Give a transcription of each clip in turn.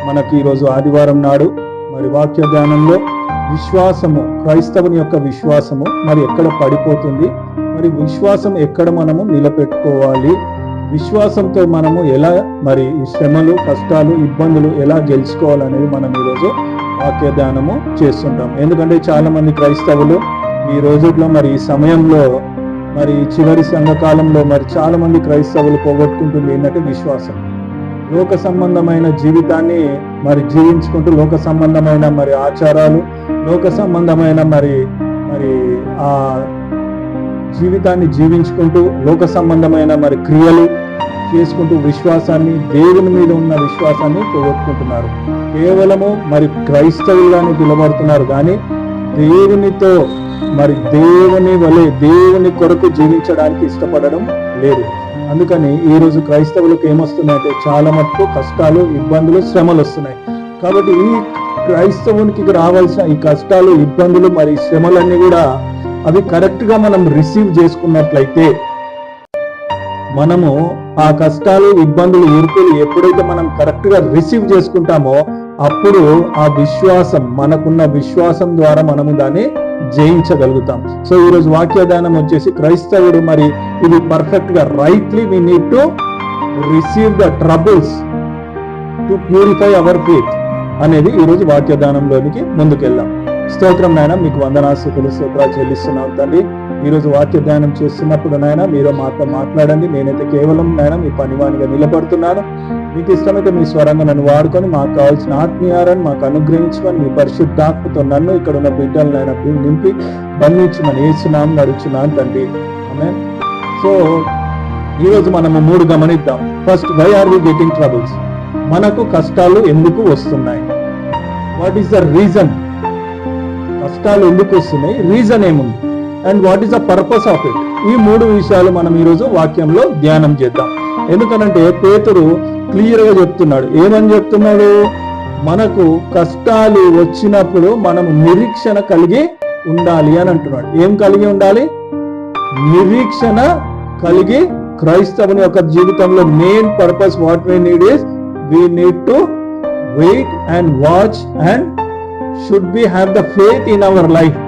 మనకి ఈరోజు ఆదివారం నాడు మరి వాక్య ధ్యానంలో విశ్వాసము, క్రైస్తవుని యొక్క విశ్వాసము మరి ఎక్కడ పడిపోతుంది, మరి విశ్వాసం ఎక్కడ మనము నిలబెట్టుకోవాలి, విశ్వాసంతో మనము ఎలా మరి ఈ శ్రమలు, కష్టాలు, ఇబ్బందులు ఎలా గెలుచుకోవాలనేది మనం ఈరోజు వాక్య ధ్యానము చేస్తుంటాం. ఎందుకంటే చాలా మంది క్రైస్తవులు ఈ రోజుల్లో మరి ఈ సమయంలో మరి చివరి సంఘకాలంలో మరి చాలా మంది క్రైస్తవులు పోగొట్టుకుంటుంది ఏంటంటే విశ్వాసం. లోక సంబంధమైన జీవితాన్ని మరి జీవించుకుంటూ లోక సంబంధమైన మరి ఆచారాలు, లోక సంబంధమైన మరి మరి ఆ జీవితాన్ని జీవించుకుంటూ లోక సంబంధమైన మరి క్రియలు చేసుకుంటూ విశ్వాసాన్ని, దేవుని మీద ఉన్న విశ్వాసాన్ని పోగొట్టుకుంటున్నారు. కేవలము మరి క్రైస్తవులుగానే పిలువబడుతున్నారు కానీ దేవునితో మరి దేవుని వలె దేవుని కొరకు జీవించడానికి ఇష్టపడడం లేదు. అందుకని ఈ రోజు క్రైస్తవులకు ఏమొస్తున్నాయంటే చాలా మటుకు కష్టాలు, ఇబ్బందులు, శ్రమలు వస్తున్నాయి. కాబట్టి ఈ క్రైస్తవునికి రావాల్సిన ఈ కష్టాలు, ఇబ్బందులు మరి శ్రమలన్నీ కూడా అవి కరెక్ట్ గా మనం రిసీవ్ చేసుకున్నట్లయితే, మనము ఆ కష్టాలు, ఇబ్బందులు, ఇరుకులు ఎప్పుడైతే మనం కరెక్ట్ గా రిసీవ్ చేసుకుంటామో అప్పుడు ఆ విశ్వాసం, మనకున్న విశ్వాసం ద్వారా మనము దాన్ని జయించగలుగుతాం. సో ఈరోజు వాక్యదానం వచ్చేసి క్రైస్తవుడు మరి ఇది పర్ఫెక్ట్ గా rightly we need to receive the troubles to purify our faith అనేది ఈరోజు వాక్యదానంలోనికి ముందుకెళ్దాం. స్తోత్రం నాయన, మీకు వందనాస్తుతులు, స్తోత్రాలు చెల్లిస్తున్నాం తండ్రి. ఈరోజు వాక్య ధ్యానం చేస్తున్నప్పుడు నాయన మీరు మాతో మాట్లాడండి. నేనైతే కేవలం నాయన మీ పనివానిగా నిలబడుతున్నాను. మీకు ఇష్టమైతే మీ స్వరంగా నన్ను వాడుకొని మాకు కావాల్సిన ఆత్మీయారాన్ని మాకు అనుగ్రహించమని, మీ పరిశుద్ధాత్మతో నన్ను ఇక్కడ ఉన్న బిడ్డలను ఆయన నింపి బంధించమని ఏసునామం నడుచున్నాను తండ్రి. ఆమేన్. సో ఈరోజు మనము 3 గమనిద్దాం. First, why are we getting troubles? మనకు కష్టాలు ఎందుకు వస్తున్నాయి? What is the reason? కష్టాలు ఎందుకు వస్తున్నాయి, రీజన్ ఏముంది, and what is the purpose of it? ఈ 3 విషయాలు మనం ఈరోజు వాక్యంలో ధ్యానం చేద్దాం. ఎందుకనంటే పేతురు క్లియర్ గా చెప్తున్నాడు. ఏమని చెప్తున్నాడు? మనకు కష్టాలు వచ్చినప్పుడు మనం నిరీక్షణ కలిగి ఉండాలి అని అంటున్నాడు. ఏం కలిగి ఉండాలి? నిరీక్షణ కలిగి. క్రైస్తవుని యొక్క జీవితంలో main purpose what we need is we need to wait and watch and should be have the faith in our life.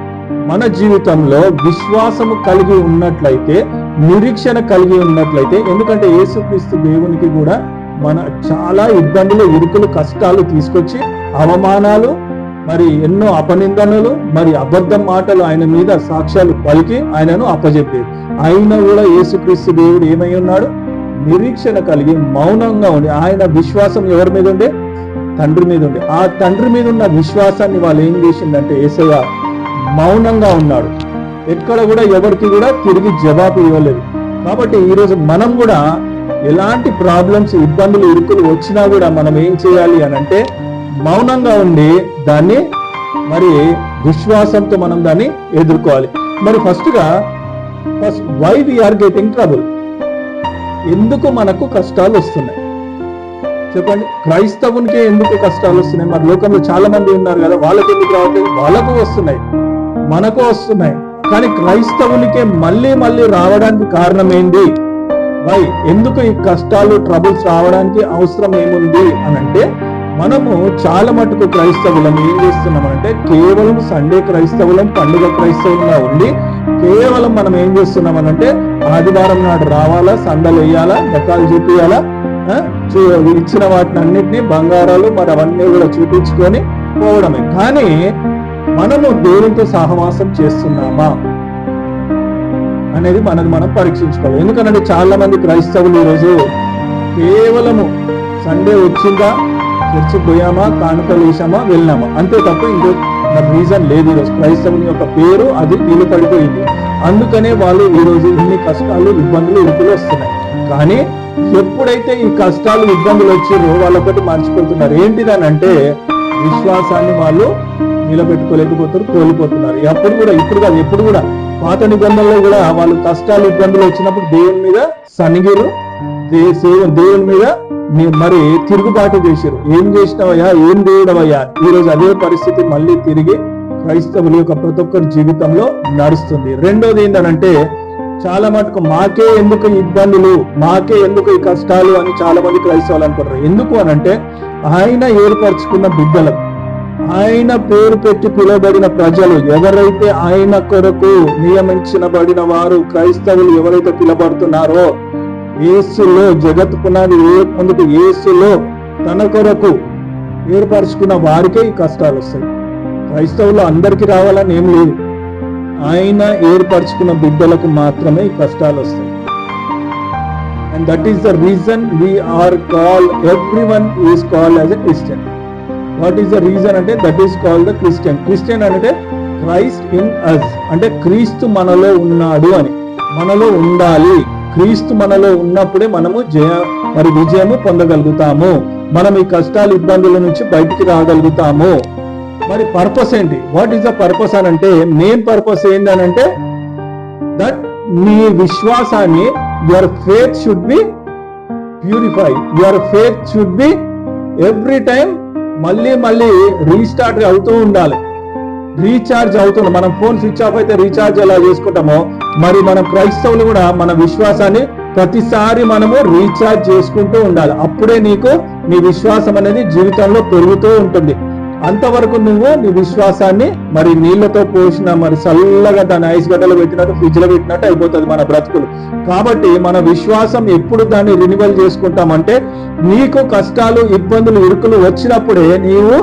మన జీవితంలో విశ్వాసము కలిగి ఉన్నట్లయితే, నిరీక్షణ కలిగి ఉన్నట్లయితే, ఎందుకంటే యేసుక్రీస్తు దేవునికి కూడా మన చాలా ఇబ్బందులు, ఇరుకులు, కష్టాలు తీసుకొచ్చి అవమానాలు, మరి ఎన్నో అపనిందనలు, మరి అబద్ధం మాటలు ఆయన మీద సాక్ష్యాలు పలికి ఆయనను అప్పజెప్పేది. అయినా కూడా యేసుక్రీస్తు దేవుడు ఏమై ఉన్నాడు? నిరీక్షణ కలిగి మౌనంగా ఉండి, ఆయన విశ్వాసం ఎవరి మీద ఉండే? తండ్రి మీద ఉండే. ఆ తండ్రి మీద ఉన్న విశ్వాసాన్ని వాళ్ళు ఏం చేసిందంటే యేసయ్య మౌనంగా ఉన్నాడు. ఎక్కడ కూడా ఎవరికి కూడా తిరిగి జవాబు ఇవ్వలేదు. కాబట్టి ఈరోజు మనం కూడా ఎలాంటి ప్రాబ్లమ్స్, ఇబ్బందులు, ఇరుకులు వచ్చినా కూడా మనం ఏం చేయాలి అని అంటే మౌనంగా ఉండి దాన్ని మరి విశ్వాసంతో మనం దాన్ని ఎదుర్కోవాలి. మరి first why we are getting trouble? ఎందుకు మనకు కష్టాలు వస్తున్నాయి చెప్పండి. క్రైస్తవునికే ఎందుకు కష్టాలు వస్తున్నాయి? మరి లోకంలో చాలా మంది ఉన్నారు కదా, వాళ్ళకి ఎందుకు రావట్లేదు? వాళ్ళకు వస్తున్నాయి, మనకు వస్తున్నాయి. కానీ క్రైస్తవునికే మళ్ళీ మళ్ళీ రావడానికి కారణం ఏంటి? వై? ఎందుకు ఈ కష్టాలు, ట్రబుల్స్ రావడానికి అవసరం ఏముంది అని అంటే, మనము చాలా మటుకు క్రైస్తవులం ఏం చేస్తున్నామంటే కేవలం సండే క్రైస్తవులం, పండుగ క్రైస్తవులంగా ఉండి కేవలం మనం ఏం చేస్తున్నామనంటే ఆదివారం నాడు రావాలా, సందలు వేయాలా, డకాలు చూపియాలా, ఇచ్చిన వాటిని అన్నిటినీ బంగారాలు మరి అవన్నీ కూడా చూపించుకొని పోవడమే. కానీ మనము దేవునితో సహవాసం చేస్తున్నామా అనేది మనది మనం పరీక్షించుకోవాలి. ఎందుకంటే చాలా మంది క్రైస్తవులు ఈరోజు కేవలము సండే వచ్చిందా, చర్చికి పోయామా, కానుకలు వేసామా, వెళ్ళినామా, అంతే తప్ప ఇంకో రీజన్ లేదు. ఈరోజు క్రైస్తవుని యొక్క పేరు అది నిలబడిపోయింది. అందుకనే వాళ్ళు ఈరోజు ఇన్ని కష్టాలు, ఇబ్బందులు, ఇరుకులు వస్తున్నాయి. కానీ ఎప్పుడైతే ఈ కష్టాలు, ఇబ్బందులు వచ్చారో వాళ్ళొకటి మర్చిపోతున్నారు. ఏంటిదని అంటే విశ్వాసాన్ని వాళ్ళు నిలబెట్టుకోలేకపోతారు, కోల్పోతున్నారు. అప్పుడు కూడా, ఇప్పుడు కాదు, ఎప్పుడు కూడా పాత నిబంధనలో కూడా వాళ్ళు కష్టాలు, ఇబ్బందులు వచ్చినప్పుడు దేవుని మీద సనిగిరు, దేవుని మీద మరి తిరుగుబాటు చేశారు. ఏం చేసినవయ్యా, ఏం దేవుడవయ్యా. ఈరోజు అదే పరిస్థితి మళ్ళీ తిరిగి క్రైస్తవుల యొక్క ప్రతి ఒక్కరి జీవితంలో నడుస్తుంది. రెండోది ఏంటంటే చాలా మటుకు మాకే ఎందుకు ఇబ్బందులు, మాకే ఎందుకు ఈ కష్టాలు అని చాలా మంది క్రైస్తవులు అనుకుంటారు. ఎందుకు అనంటే ఆయన ఏర్పరచుకున్న బిడ్డలకు, ఆయన పేరు పెట్టి పిలువబడిన ప్రజలు ఎవరైతే ఆయన కొరకు నియమించబడిన వారు క్రైస్తవులు ఎవరైతే పిలువబడుతున్నారో, యేసులో జగత్ పునాది ముందుకు యేసులో తన కొరకు ఏర్పరచుకున్న వారికే ఈ కష్టాలు వస్తాయి. క్రైస్తవులు అందరికీ రావాలని ఏం లేదు, ఆయన ఏర్పరచుకున్న బిడ్డలకు మాత్రమే ఈ కష్టాలు వస్తాయి. And that is the reason we are called, everyone is called as a Christian. What is the reason అంటే that is called the Christian. Christian అంటే Christ in us, అంటే క్రీస్తు మనలో ఉన్నాడు అని, మనలో ఉండాలి. క్రీస్తు మనలో ఉన్నప్పుడే మనము విజయము పొందగలుగుతాము. మనం ఈ కష్టాలు ఇబ్బందుల నుంచి బయటికి రాగలుగుతాము. మరి పర్పస్ ఏంటి? వాట్ ఈస్ ద పర్పస్ అని అంటే, మెయిన్ పర్పస్ ఏంటంటే దట్ మీ విశ్వాసాన్ని, your faith should be purify, your faith should be every time మళ్ళీ రీస్టార్ట్ అవుతూ ఉండాలి, రీఛార్జ్ అవుతుంది. మనం ఫోన్ స్విచ్ ఆఫ్ అయితే రీఛార్జ్ ఎలా చేసుకుంటామో, మరి మన క్రైస్తవులు కూడా మన విశ్వాసాన్ని ప్రతిసారి మనము రీఛార్జ్ చేసుకుంటూ ఉండాలి. అప్పుడే నీకు నీ విశ్వాసం అనేది జీవితంలో పెరుగుతూ ఉంటుంది. అంతవరకు నువ్వు నీ విశ్వాసాన్ని మరి నీళ్లతో పోసిన మరి చల్లగా దాన్ని ఐస్ గడ్డలో పెట్టినట్టు, ఫ్రిడ్జ్ లో పెట్టినట్టు అయిపోతుంది మన బ్రతుకులు. కాబట్టి మన విశ్వాసం ఎప్పుడు దాన్ని రినివల్ చేసుకుంటామంటే, నీకు కష్టాలు, ఇబ్బందులు, ఇరుకులు వచ్చినప్పుడే నీవు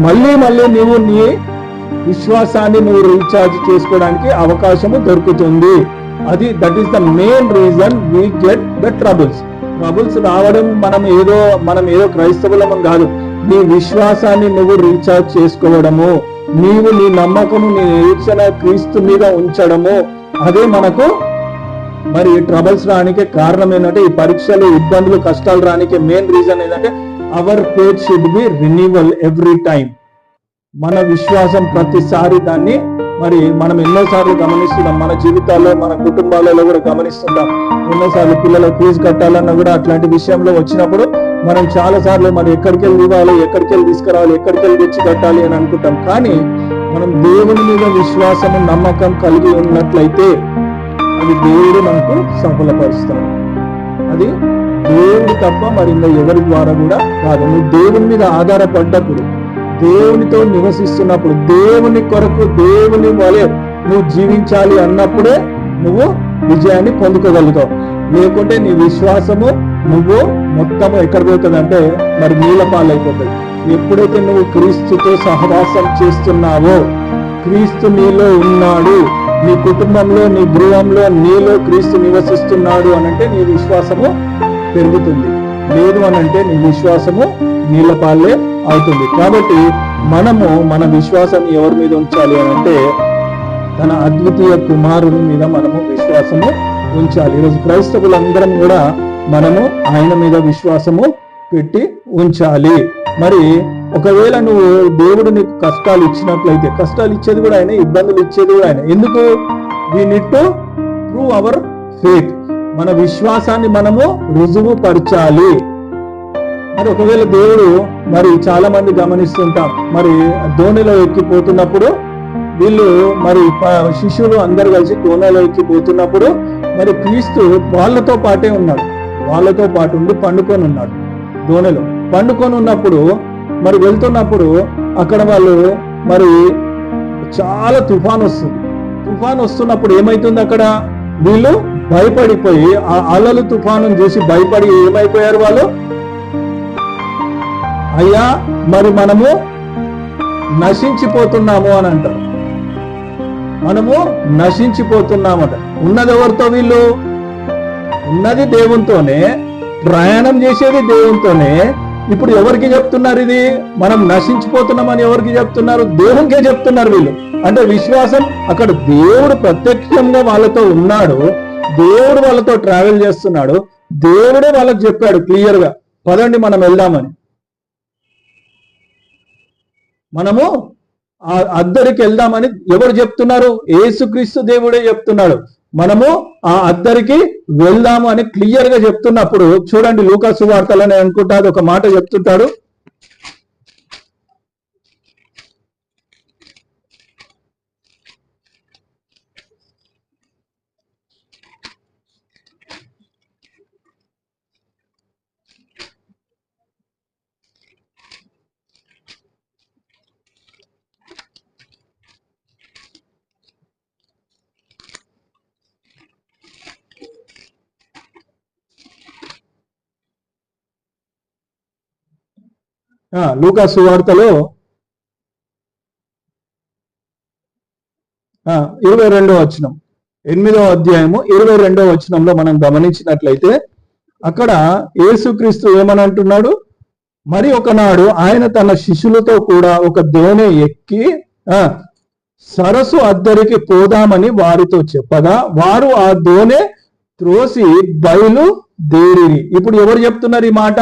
మళ్ళీ నీవు నీ విశ్వాసాన్ని నువ్వు రీఛార్జ్ చేసుకోవడానికి అవకాశము దొరుకుతుంది. అది that is the main reason we get the troubles రావడం. మనం ఏదో క్రైస్తవులము కాదు, నీ విశ్వాసాన్ని నువ్వు రీఛార్జ్ చేసుకోవడము, నీవు నీ నమ్మకము, నీ నిరీక్షణ క్రీస్తు మీద ఉంచడము, అదే మనకు మరి ట్రబుల్స్ రానికే కారణం ఏంటంటే, ఈ పరీక్షలు, ఇబ్బందులు, కష్టాలు రానికే మెయిన్ రీజన్ ఏంటంటే hour faith should be renewal every time. మన విశ్వాసం ప్రతిసారి దాన్ని మరి మనం ఎన్నోసార్లు గమనిస్తున్నాం, మన జీవితాల్లో, మన కుటుంబాలలో కూడా గమనిస్తున్నాం. ఎన్నోసార్లు పిల్లల ఫీజు కట్టాలన్నా కూడా అట్లాంటి విషయంలో వచ్చినప్పుడు మనం చాలా సార్లు మరి ఎక్కడికి వెళ్ళి ఇవ్వాలి, ఎక్కడికి వెళ్ళి తీసుకురావాలి, ఎక్కడికి వెళ్ళి తెచ్చి కట్టాలి అని అనుకుంటాం. కానీ మనం దేవుని మీద విశ్వాసము, నమ్మకం కలిగి ఉన్నట్లయితే అది దేవుడు మనకు సఫలపరుస్తాడు. అది దేవుడు తప్ప మరి ఇంకా ఎవరి ద్వారా కూడా కాదు. నువ్వు దేవుని మీద ఆధారపడ్డప్పుడు, దేవునితో నివసిస్తున్నప్పుడు, దేవుని కొరకు దేవుని వలె నువ్వు జీవించాలి అన్నప్పుడే నువ్వు విజయాన్ని పొందుకోగలుగుతావు. లేకుంటే నీ విశ్వాసము నువ్వు మొత్తము ఎక్కడ పోతుంది అంటే మరి నీళ్ళ పాలైపోతుంది. ఎప్పుడైతే నువ్వు క్రీస్తుతో సహవాసం చేస్తున్నావో, క్రీస్తు నీలో ఉన్నాడు, నీ కుటుంబంలో, నీ గృహంలో నీలో క్రీస్తు నివసిస్తున్నాడు అనంటే నీ విశ్వాసము పెరుగుతుంది. లేదు అనంటే నీ విశ్వాసము నీళ్ళ పాలే అవుతుంది. కాబట్టి మనము మన విశ్వాసాన్ని ఎవరి మీద ఉంచాలి అనంటే తన అద్వితీయ కుమారుని మీద మనము విశ్వాసము ఉంచాలి. ఈరోజు క్రైస్తవులందరం కూడా మనము ఆయన మీద విశ్వాసము పెట్టి ఉంచాలి. మరి ఒకవేళ నువ్వు దేవుడు నీకు కష్టాలు ఇచ్చినట్లయితే, కష్టాలు ఇచ్చేది కూడా ఆయన, ఇబ్బందులు ఇచ్చేది కూడా ఆయన. ఎందుకు? We need to prove our faith. మన విశ్వాసాన్ని మనము రుజువు పరచాలి. మరి ఒకవేళ దేవుడు మరి చాలా మంది గమనిస్తుంటాం, మరి దోణిలో ఎక్కిపోతున్నప్పుడు వీళ్ళు మరి శిష్యులు అందరు కలిసి దోణిలో ఎక్కిపోతున్నప్పుడు మరి క్రీస్తు వాళ్ళతో పాటే ఉన్నాడు, వాళ్ళతో పాటు ఉండి పండుకొని ఉన్నాడు. దోణిలో పండుకొని ఉన్నప్పుడు మరి వెళ్తున్నప్పుడు అక్కడ వాళ్ళు మరి చాలా తుఫాన్ వస్తుంది. తుఫాన్ వస్తున్నప్పుడు ఏమైతుంది, అక్కడ వీళ్ళు భయపడిపోయి ఆ అలలు తుఫాను చూసి భయపడి ఏమైపోయారు వాళ్ళు, అయ్యా మరి మనము నశించిపోతున్నాము అని అంటారు. మనము నశించిపోతున్నామట. ఉన్నది ఎవరితో? వీళ్ళు ఉన్నది దేవునితోనే, ప్రయాణం చేసేది దేవునితోనే. ఇప్పుడు ఎవరికి చెప్తున్నారు ఇది? మనం నశించిపోతున్నామని ఎవరికి చెప్తున్నారు? దేవునికే చెప్తున్నారు వీళ్ళు. అంటే విశ్వాసం, అక్కడ దేవుడు ప్రత్యక్షంగా వాళ్ళతో ఉన్నాడు, దేవుడు వాళ్ళతో ట్రావెల్ చేస్తున్నాడు, దేవుడే వాళ్ళకి చెప్పాడు క్లియర్ గా, పదండి మనం వెళ్దామని. మనము ఆ అద్దరికి వెళ్దామని ఎవరు చెప్తున్నారు? యేసుక్రీస్తు దేవుడే చెప్తున్నాడు. మనము ఆ అద్దరికి వెళ్దాము అని క్లియర్ గా చెప్తున్నప్పుడు చూడండి, లూకా సువార్తలని అనుకుంటా అది ఒక మాట చెప్తుంటాడు. లూకా సువార్తలో 22వ వచనం, 8వ అధ్యాయము 22వ వచనంలో మనం గమనించినట్లయితే అక్కడ యేసుక్రీస్తు ఏమని అంటున్నాడు? మరి ఒకనాడు ఆయన తన శిష్యులతో కూడా ఒక దోణి ఎక్కి సరస్సు అద్దరికి పోదామని వారితో చెప్పగా వారు ఆ దోణి త్రోసి బయలుదేరిరి. ఇప్పుడు ఎవరు చెప్తున్నారు ఈ మాట?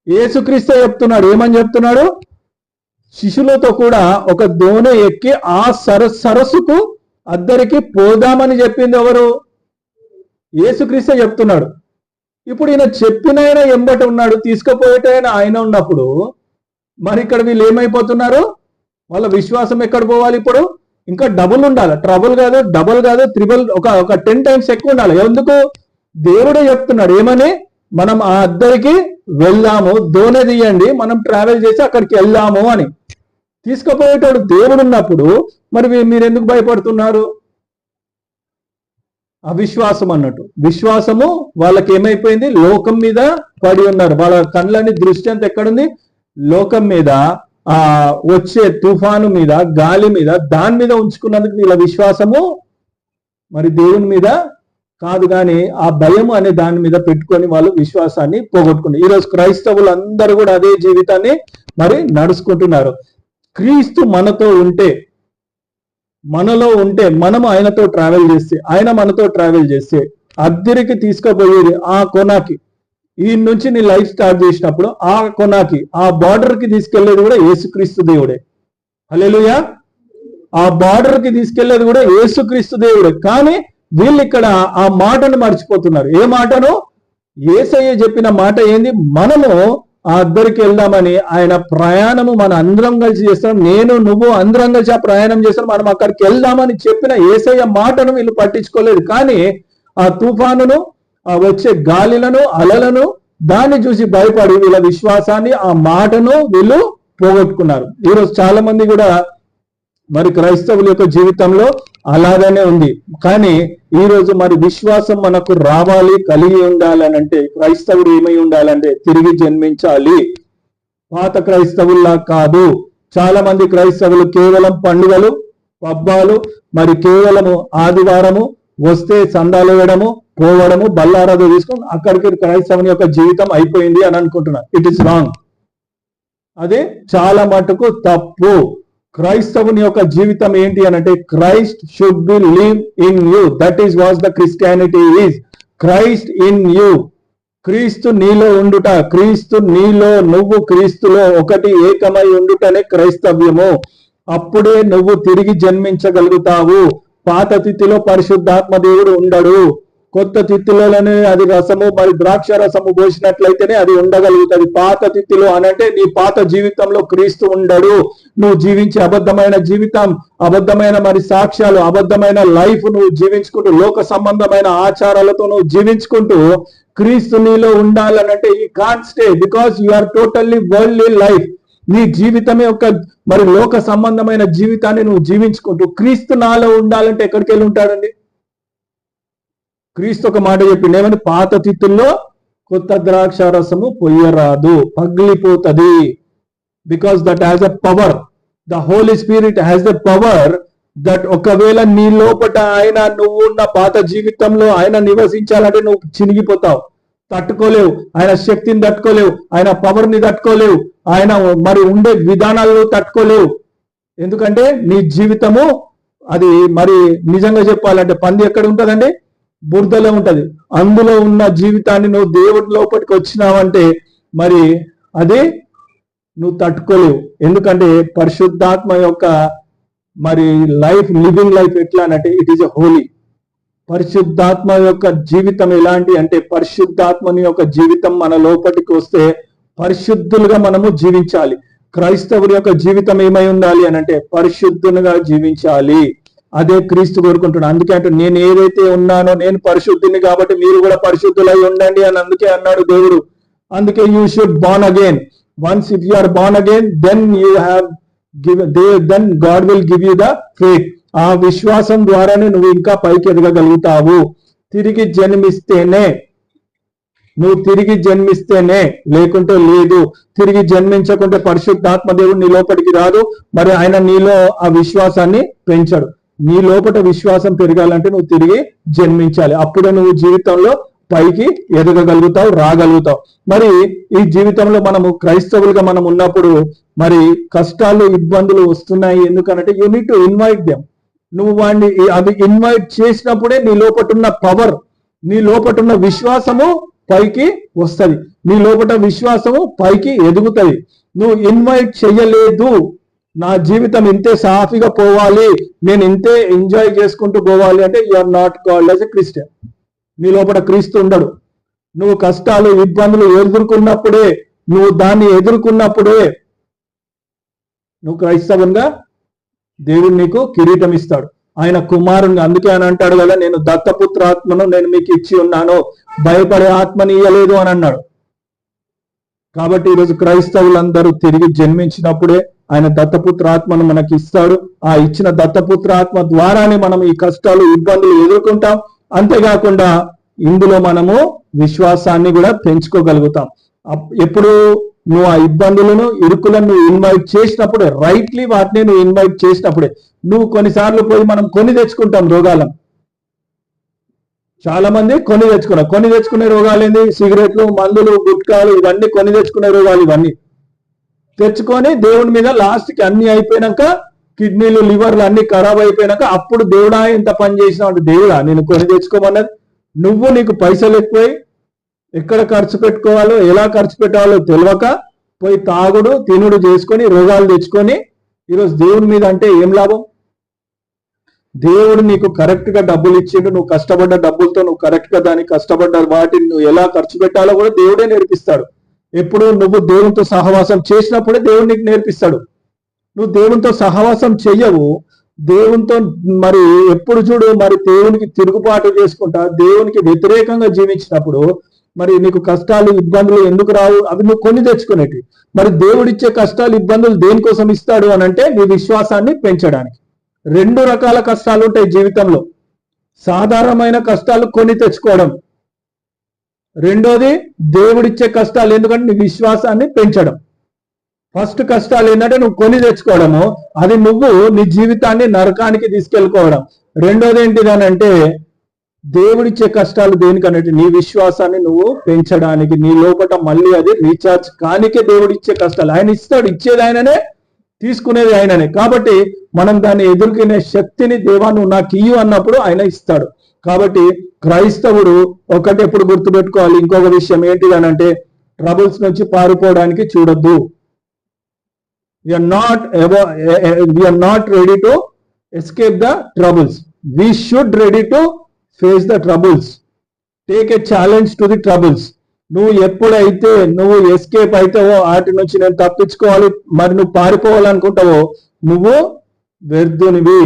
యేసుక్రీస్తు చెప్తున్నాడు. ఏమని చెప్తున్నాడు? శిష్యులతో కూడా ఒక దోణి ఎక్కి ఆ సరస్సుకు అద్దరికి పోదామని చెప్పింది ఎవరు? యేసుక్రీస్తు చెప్తున్నాడు. ఇప్పుడు ఈయన చెప్పిన ఆయన ఎంబట ఉన్నాడు, తీసుకుపోయేటైనా ఆయన ఉన్నప్పుడు మరి ఇక్కడ వీళ్ళు ఏమైపోతున్నారు? వాళ్ళ విశ్వాసం ఎక్కడ పోవాలి? ఇప్పుడు ఇంకా డబుల్ ఉండాలి. ట్రబుల్ కాదు, డబుల్ కాదు, త్రిబుల్, ఒక 10 టైమ్స్ ఎక్కువ ఉండాలి. ఎందుకు? దేవుడే చెప్తున్నాడు ఏమని? మనం ఆ అద్దరికి వెళ్దాము, దోణి తీయండి, మనం ట్రావెల్ చేసి అక్కడికి వెళ్దాము అని. తీసుకుపోయేటోడు దేవుడు ఉన్నప్పుడు మరి మీరు ఎందుకు భయపడుతున్నారు? అవిశ్వాసం అన్నట్టు. విశ్వాసము వాళ్ళకి ఏమైపోయింది? లోకం మీద పడి ఉన్నారు. వాళ్ళ కళ్ళని దృష్టి అంతా ఎక్కడుంది? లోకం మీద, వచ్చే తుఫాను మీద, గాలి మీద, దాని మీద ఉంచుకున్నందుకు వీళ్ళ విశ్వాసము మరి దేవుని మీద కాదు, కానీ ఆ భయం అనే దాని మీద పెట్టుకొని వాళ్ళు విశ్వాసాన్ని పోగొట్టుకున్నారు. ఈరోజు క్రైస్తవులు అందరూ కూడా అదే జీవితాన్ని మరి నడుచుకుంటున్నారు. క్రీస్తు మనతో ఉంటే, మనలో ఉంటే, మనము ఆయనతో ట్రావెల్ చేస్తే, ఆయన మనతో ట్రావెల్ చేస్తే అద్దరికి తీసుకుపోయేది ఆ కొనాకి. ఈ నుంచి నీ లైఫ్ స్టార్ట్ చేసినప్పుడు ఆ కొనాకి, ఆ బార్డర్ కి తీసుకెళ్లేది కూడా యేసుక్రీస్తు దేవుడే. హల్లెలూయా. ఆ బార్డర్ కి తీసుకెళ్లేది కూడా యేసుక్రీస్తు దేవుడే. కానీ వీళ్ళు ఇక్కడ ఆ మాటను మర్చిపోతున్నారు. ఏ మాటను? యేసయ్య చెప్పిన మాట ఏంది? మనము ఆ అద్దరికి వెళ్దామని, ఆయన ప్రయాణము మన అందరం కలిసి చేస్తాం, నేను నువ్వు అందరం కలిసి ఆ ప్రయాణం చేస్తాం, మనం అక్కడికి వెళ్దామని చెప్పిన యేసయ్య మాటను వీళ్ళు పట్టించుకోలేదు. కానీ ఆ తుఫానును, ఆ వచ్చే గాలిలను, అలలను, దాన్ని చూసి భయపడి వీళ్ళ విశ్వాసాన్ని, ఆ మాటను వీళ్ళు పోగొట్టుకున్నారు. ఈరోజు చాలా మంది కూడా మరి క్రైస్తవుల యొక్క జీవితంలో అలాగనే ఉంది. కానీ ఈరోజు మరి విశ్వాసం మనకు రావాలి, కలిగి ఉండాలని అంటే క్రైస్తవుడు ఏమై ఉండాలంటే తిరిగి జన్మించాలి. పాత క్రైస్తవుల్లా కాదు. చాలా మంది క్రైస్తవులు కేవలం పండుగలు, పబ్బాలు, మరి కేవలము ఆదివారము వస్తే సందాలు వేయడము, పోవడము, బల్లారాధన తీసుకొని అక్కడికి క్రైస్తవుని యొక్క జీవితం అయిపోయింది అని అనుకుంటున్నారు. It is wrong. అది చాలా మటుకు తప్పు. క్రైస్తవుని యొక్క జీవితం ఏంటి అని అంటే Christ should be live in you. That is what the Christianity is. Christ in you. క్రీస్తు నీలో ఉండుట, క్రీస్తు నీలో, నువ్వు క్రీస్తులో ఒకటి ఏకమై ఉండుటనే క్రైస్తవ్యము. అప్పుడే నువ్వు తిరిగి జన్మించగలుగుతావు. పాత తిథిలో పరిశుద్ధాత్మ దేవుడు ఉండడు. కొత్త తిథిలోనే అది రసము, మరి ద్రాక్ష రసము పోసినట్లయితేనే అది ఉండగలుగుతుంది. పాత తిథిలో అనంటే నీ పాత జీవితంలో క్రీస్తు ఉండడు. నువ్వు జీవించే అబద్ధమైన జీవితం, అబద్ధమైన మరి సాక్ష్యాలు, అబద్ధమైన లైఫ్ నువ్వు జీవించుకుంటూ, లోక సంబంధమైన ఆచారాలతో నువ్వు జీవించుకుంటూ క్రీస్తు నీలో ఉండాలనంటే you can't stay, because you are totally worldly life. నీ జీవితమే ఒక మరి లోక సంబంధమైన జీవితాన్ని నువ్వు జీవించుకుంటూ క్రీస్తు నాలో ఉండాలంటే ఎక్కడికి వెళ్ళి ఉంటాడండి? క్రీస్తు ఒక మాట చెప్పింది ఏమని? పాత తిథుల్లో కొత్త ద్రాక్ష రసము పొయ్యరాదు, పగిలిపోతుంది. Because that has a power. The Holy Spirit has the power that ఒకవేళ నీ లోపట ఆయన, నువ్వు ఉన్న పాత జీవితంలో ఆయన నివసించాలంటే నువ్వు చినిగిపోతావు, తట్టుకోలేవు. ఆయన శక్తిని తట్టుకోలేవు, ఆయన పవర్ ని తట్టుకోలేవు, ఆయన మరి ఉండే విధానాలను తట్టుకోలేవు. ఎందుకంటే నీ జీవితము అది మరి నిజంగా చెప్పాలంటే పంది ఎక్కడ ఉంటుందండి? బురదలో ఉంటది. అందులో ఉన్న జీవితాన్ని నువ్వు దేవుడి లోపలికి వచ్చినావంటే మరి అది నువ్వు తట్టుకోలేవు. ఎందుకంటే పరిశుద్ధాత్మ యొక్క మరి లైఫ్, లివింగ్ లైఫ్ ఎట్లా అంటే ఇట్ ఈస్ ఎ హోలీ. పరిశుద్ధాత్మ యొక్క జీవితం ఎలాంటి అంటే పరిశుద్ధాత్మని యొక్క జీవితం మన లోపలికి వస్తే పరిశుద్ధులుగా మనము జీవించాలి. క్రైస్తవుని యొక్క జీవితం ఏమై ఉండాలి అని అంటే పరిశుద్ధునిగా జీవించాలి. అదే క్రీస్తు కోరుకుంటున్నాడు. అందుకే అంటే నేను ఏదైతే ఉన్నానో నేను పరిశుద్ధిని కాబట్టి మీరు కూడా పరిశుద్ధులై ఉండండి అని అందుకే అన్నాడు దేవుడు. అందుకే you should born again. Once if you are born again then you have then God will give you the faith. ఆ విశ్వాసం ద్వారానే నువ్వు ఇంకా పైకి ఎదగగలుగుతావు. తిరిగి జన్మిస్తేనే నువ్వు తిరిగి జన్మిస్తేనే, లేకుంటే లేదు. తిరిగి జన్మించకుంటే పరిశుద్ధాత్మ దేవుడు నీ లోపలికి రాదు. మరి ఆయన నీలో ఆ విశ్వాసాన్ని పెంచడు. నీ లోపల విశ్వాసం పెరగాలంటే నువ్వు తిరిగి జన్మించాలి. అప్పుడే నువ్వు జీవితంలో పైకి ఎదగగలుగుతావు, రాగలుగుతావు. మరి ఈ జీవితంలో మనము క్రైస్తవులుగా మనం ఉన్నప్పుడు మరి కష్టాలు, ఇబ్బందులు వస్తున్నాయి. ఎందుకనంటే you need to invite them. నువ్వు వాడిని అవి ఇన్వైట్ చేసినప్పుడే నీ లోపల ఉన్న పవర్, నీ లోపల ఉన్న విశ్వాసము పైకి వస్తుంది. నీ లోపల విశ్వాసము పైకి ఎదుగుతుంది. నువ్వు ఇన్వైట్ చెయ్యలేదు, నా జీవితం ఇంతే సాఫీగా పోవాలి, నేను ఇంతే ఎంజాయ్ చేసుకుంటూ పోవాలి అంటే you are not called as a Christian. నీ లోపల క్రీస్తు ఉండడు. నువ్వు కష్టాలు, ఇబ్బందులు ఎదుర్కొన్నప్పుడే, నువ్వు దాన్ని ఎదుర్కొన్నప్పుడే నువ్వు క్రైస్తవంగా దేవుడు నీకు కిరీటం ఇస్తాడు. ఆయన కుమారుని, అందుకే ఆయన అంటాడు కదా, నేను దత్తపుత్ర ఆత్మను నేను మీకు ఇచ్చి ఉన్నాను, భయపడే ఆత్మని ఇయ్యలేదు అని అన్నాడు. కాబట్టి ఈరోజు క్రైస్తవులందరూ తిరిగి జన్మించినప్పుడే ఆయన దత్తపుత్ర ఆత్మను మనకి ఇస్తాడు. ఆ ఇచ్చిన దత్తపుత్ర ఆత్మ ద్వారానే మనం ఈ కష్టాలు, ఇబ్బందులు ఎదుర్కొంటాం. అంతేకాకుండా ఇందులో మనము విశ్వాసాన్ని కూడా పెంచుకోగలుగుతాం. ఎప్పుడు నువ్వు ఆ ఇబ్బందులను, ఇరుకులను నువ్వు ఇన్వైట్ చేసినప్పుడే, రైట్లీ వాటిని నువ్వు ఇన్వైట్ చేసినప్పుడే. నువ్వు కొన్నిసార్లు పోయి మనం కొని తెచ్చుకుంటాం రోగాలను. చాలా మంది కొని తెచ్చుకునే రోగాలు ఏంది? సిగరెట్లు, మందులు, గుట్కాలు, ఇవన్నీ కొని తెచ్చుకునే రోగాలు. ఇవన్నీ తెచ్చుకొని దేవుడి మీద లాస్ట్కి అన్ని అయిపోయినాక, కిడ్నీలు, లివర్లు అన్ని ఖరాబ్ అయిపోయినాక అప్పుడు దేవుడా ఇంత పని చేసినావు అంటే, దేవుడా నేను కొని తెచ్చుకోమన్నది? నువ్వు నీకు పైసలు ఎక్కువై ఎక్కడ ఖర్చు పెట్టుకోవాలో, ఎలా ఖర్చు పెట్టాలో తెలియక పోయి తాగుడు, తినుడు చేసుకొని రోగాలు తెచ్చుకొని ఈరోజు దేవుడి మీద అంటే ఏం లాభం? దేవుడు నీకు కరెక్ట్ గా డబ్బులు ఇచ్చిండు. నువ్వు కష్టపడ్డ డబ్బులతో నువ్వు కరెక్ట్ గా దానికి కష్టపడ్డ వాటిని నువ్వు ఎలా ఖర్చు పెట్టాలో కూడా దేవుడే నేర్పిస్తాడు. ఎప్పుడు నువ్వు దేవునితో సహవాసం చేసినప్పుడే దేవుడు నీకు నేర్పిస్తాడు. నువ్వు దేవునితో సహవాసం చెయ్యవు, దేవునితో మరి ఎప్పుడు చూడు మరి దేవునికి తిరుగుబాటు చేసుకుంటా, దేవునికి వ్యతిరేకంగా జీవించినప్పుడు మరి నీకు కష్టాలు, ఇబ్బందులు ఎందుకు రావు? అవి నువ్వు కొని తెచ్చుకునేవి. మరి దేవుడిచ్చే కష్టాలు, ఇబ్బందులు దేనికోసం ఇస్తాడు అని అంటే నీ విశ్వాసాన్ని పెంచడానికి. రెండు రకాల కష్టాలు ఉంటాయి జీవితంలో. సాధారణమైన కష్టాలు కొని తెచ్చుకోవడం, రెండోది దేవుడిచ్చే కష్టాలు, ఎందుకంటే నీ విశ్వాసాన్ని పెంచడం. ఫస్ట్ కష్టాలు ఏంటంటే నువ్వు కొని తెచ్చుకోవడము, అది నువ్వు నీ జీవితాన్ని నరకానికి తీసుకెళ్ళుకోవడం. రెండోది ఏంటిదనంటే దేవుడిచ్చే కష్టాలు దేనికనంటే నీ విశ్వాసాన్ని నువ్వు పెంచడానికి, నీ లోపల మళ్ళీ అది రీఛార్జ్ కానికే దేవుడిచ్చే కష్టాలు. ఆయన ఇస్తాడు, ఇచ్చేది ఆయననే, తీసుకునేది ఆయననే. కాబట్టి మనం దాన్ని ఎదుర్కొనే శక్తిని దేవా నువ్వు నాకు ఇయ్యు అన్నప్పుడు ఆయన ఇస్తాడు. కాబట్టి క్రైస్తవుడు ఒకటి ఎప్పుడు గుర్తుపెట్టుకోవాలి. ఇంకొక విషయం ఏంటిదనంటే ట్రబుల్స్ నుంచి పారిపోవడానికి చూడొద్దు. we are not ready to escape the troubles. We should ready to face the troubles. Take a challenge to the troubles. నువ్వు ఎప్పుడైతే నువ్వు ఎస్కేప్ అవుతావో, వాటి నుంచి నేను తప్పించుకోవాలి, మరి నువ్వు పారిపోవాలనుకుంటావో, నువ్వు వ్యర్థునివి,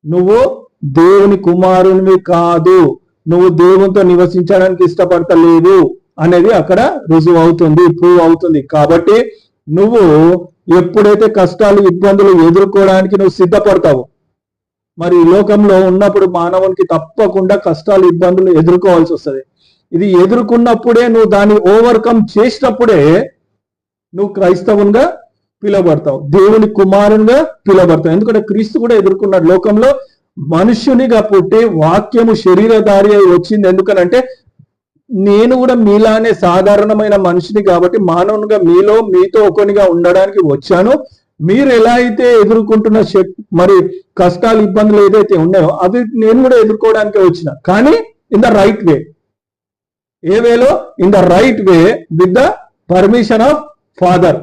నువ్వు దేవుని కుమారునివి కాదు, నువ్వు దేవునితో నివసించడానికి ఇష్టపడతలేదు అనేది అక్కడ రుజువు అవుతుంది, ప్రూవ్ అవుతుంది. కాబట్టి నువ్వు ఎప్పుడైతే కష్టాలు, ఇబ్బందులు ఎదుర్కోవడానికి నువ్వు సిద్ధపడతావు, మరి ఈ లోకంలో ఉన్నప్పుడు మానవునికి తప్పకుండా కష్టాలు, ఇబ్బందులు ఎదుర్కోవాల్సి వస్తుంది. ఇది ఎదుర్కొన్నప్పుడే, నువ్వు దాన్ని ఓవర్కమ్ చేసినప్పుడే నువ్వు క్రైస్తవునిగా పిలువబడతావు, దేవుని కుమారునిగా పిలువబడతావు. ఎందుకంటే క్రీస్తు కూడా ఎదుర్కొన్నాడు. లోకంలో మనుష్యునిగా పుట్టి వాక్యము శరీరధారి అయి వచ్చింది. ఎందుకనంటే నేను కూడా మీలానే సాధారణమైన మనిషిని కాబట్టి మానవునిగా మీతో ఒకనిగా ఉండడానికి వచ్చాను. మీరు ఎలా అయితే ఎదుర్కొంటున్న మరి కష్టాలు, ఇబ్బందులు ఏదైతే ఉన్నాయో అవి నేను కూడా ఎదుర్కోవడానికే వచ్చిన, కానీ ఇన్ ద రైట్ వే. ఏ వేలో? In the right way, with the permission of father.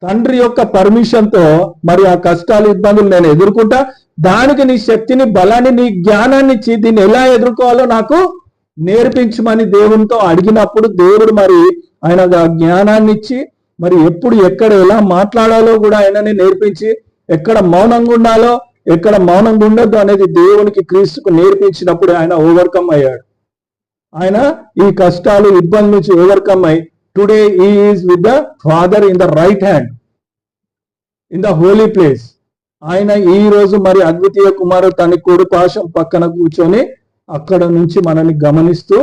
తండ్రి యొక్క పర్మిషన్ తో మరి ఆ కష్టాలు, ఇబ్బందులు నేను ఎదుర్కొంటా. దానికి నీ శక్తిని, బలాన్ని, నీ జ్ఞానాన్ని ఇచ్చి దీన్ని ఎలా ఎదుర్కోవాలో నాకు నేర్పించమని దేవునితో అడిగినప్పుడు దేవుడు మరి ఆయన జ్ఞానాన్ని ఇచ్చి, మరి ఎప్పుడు ఎక్కడ ఎలా మాట్లాడాలో కూడా ఆయనని నేర్పించి, ఎక్కడ మౌనంగా ఉండాలో, ఎక్కడ మౌనంగా ఉండొద్దు అనేది దేవునికి, క్రీస్తుకు నేర్పించినప్పుడు ఆయన ఓవర్కమ్ అయ్యాడు. ఆయన ఈ కష్టాలు, ఇబ్బంది నుంచి ఓవర్కమ్ అయ్యి today he is with the father in the right hand in the holy place. ఆయన ఈ రోజు మరి అద్వితీయ కుమారుడు తన కుడి పార్శ్వం పక్కన కూర్చొని అక్కడ నుంచి మనల్ని గమనిస్తూ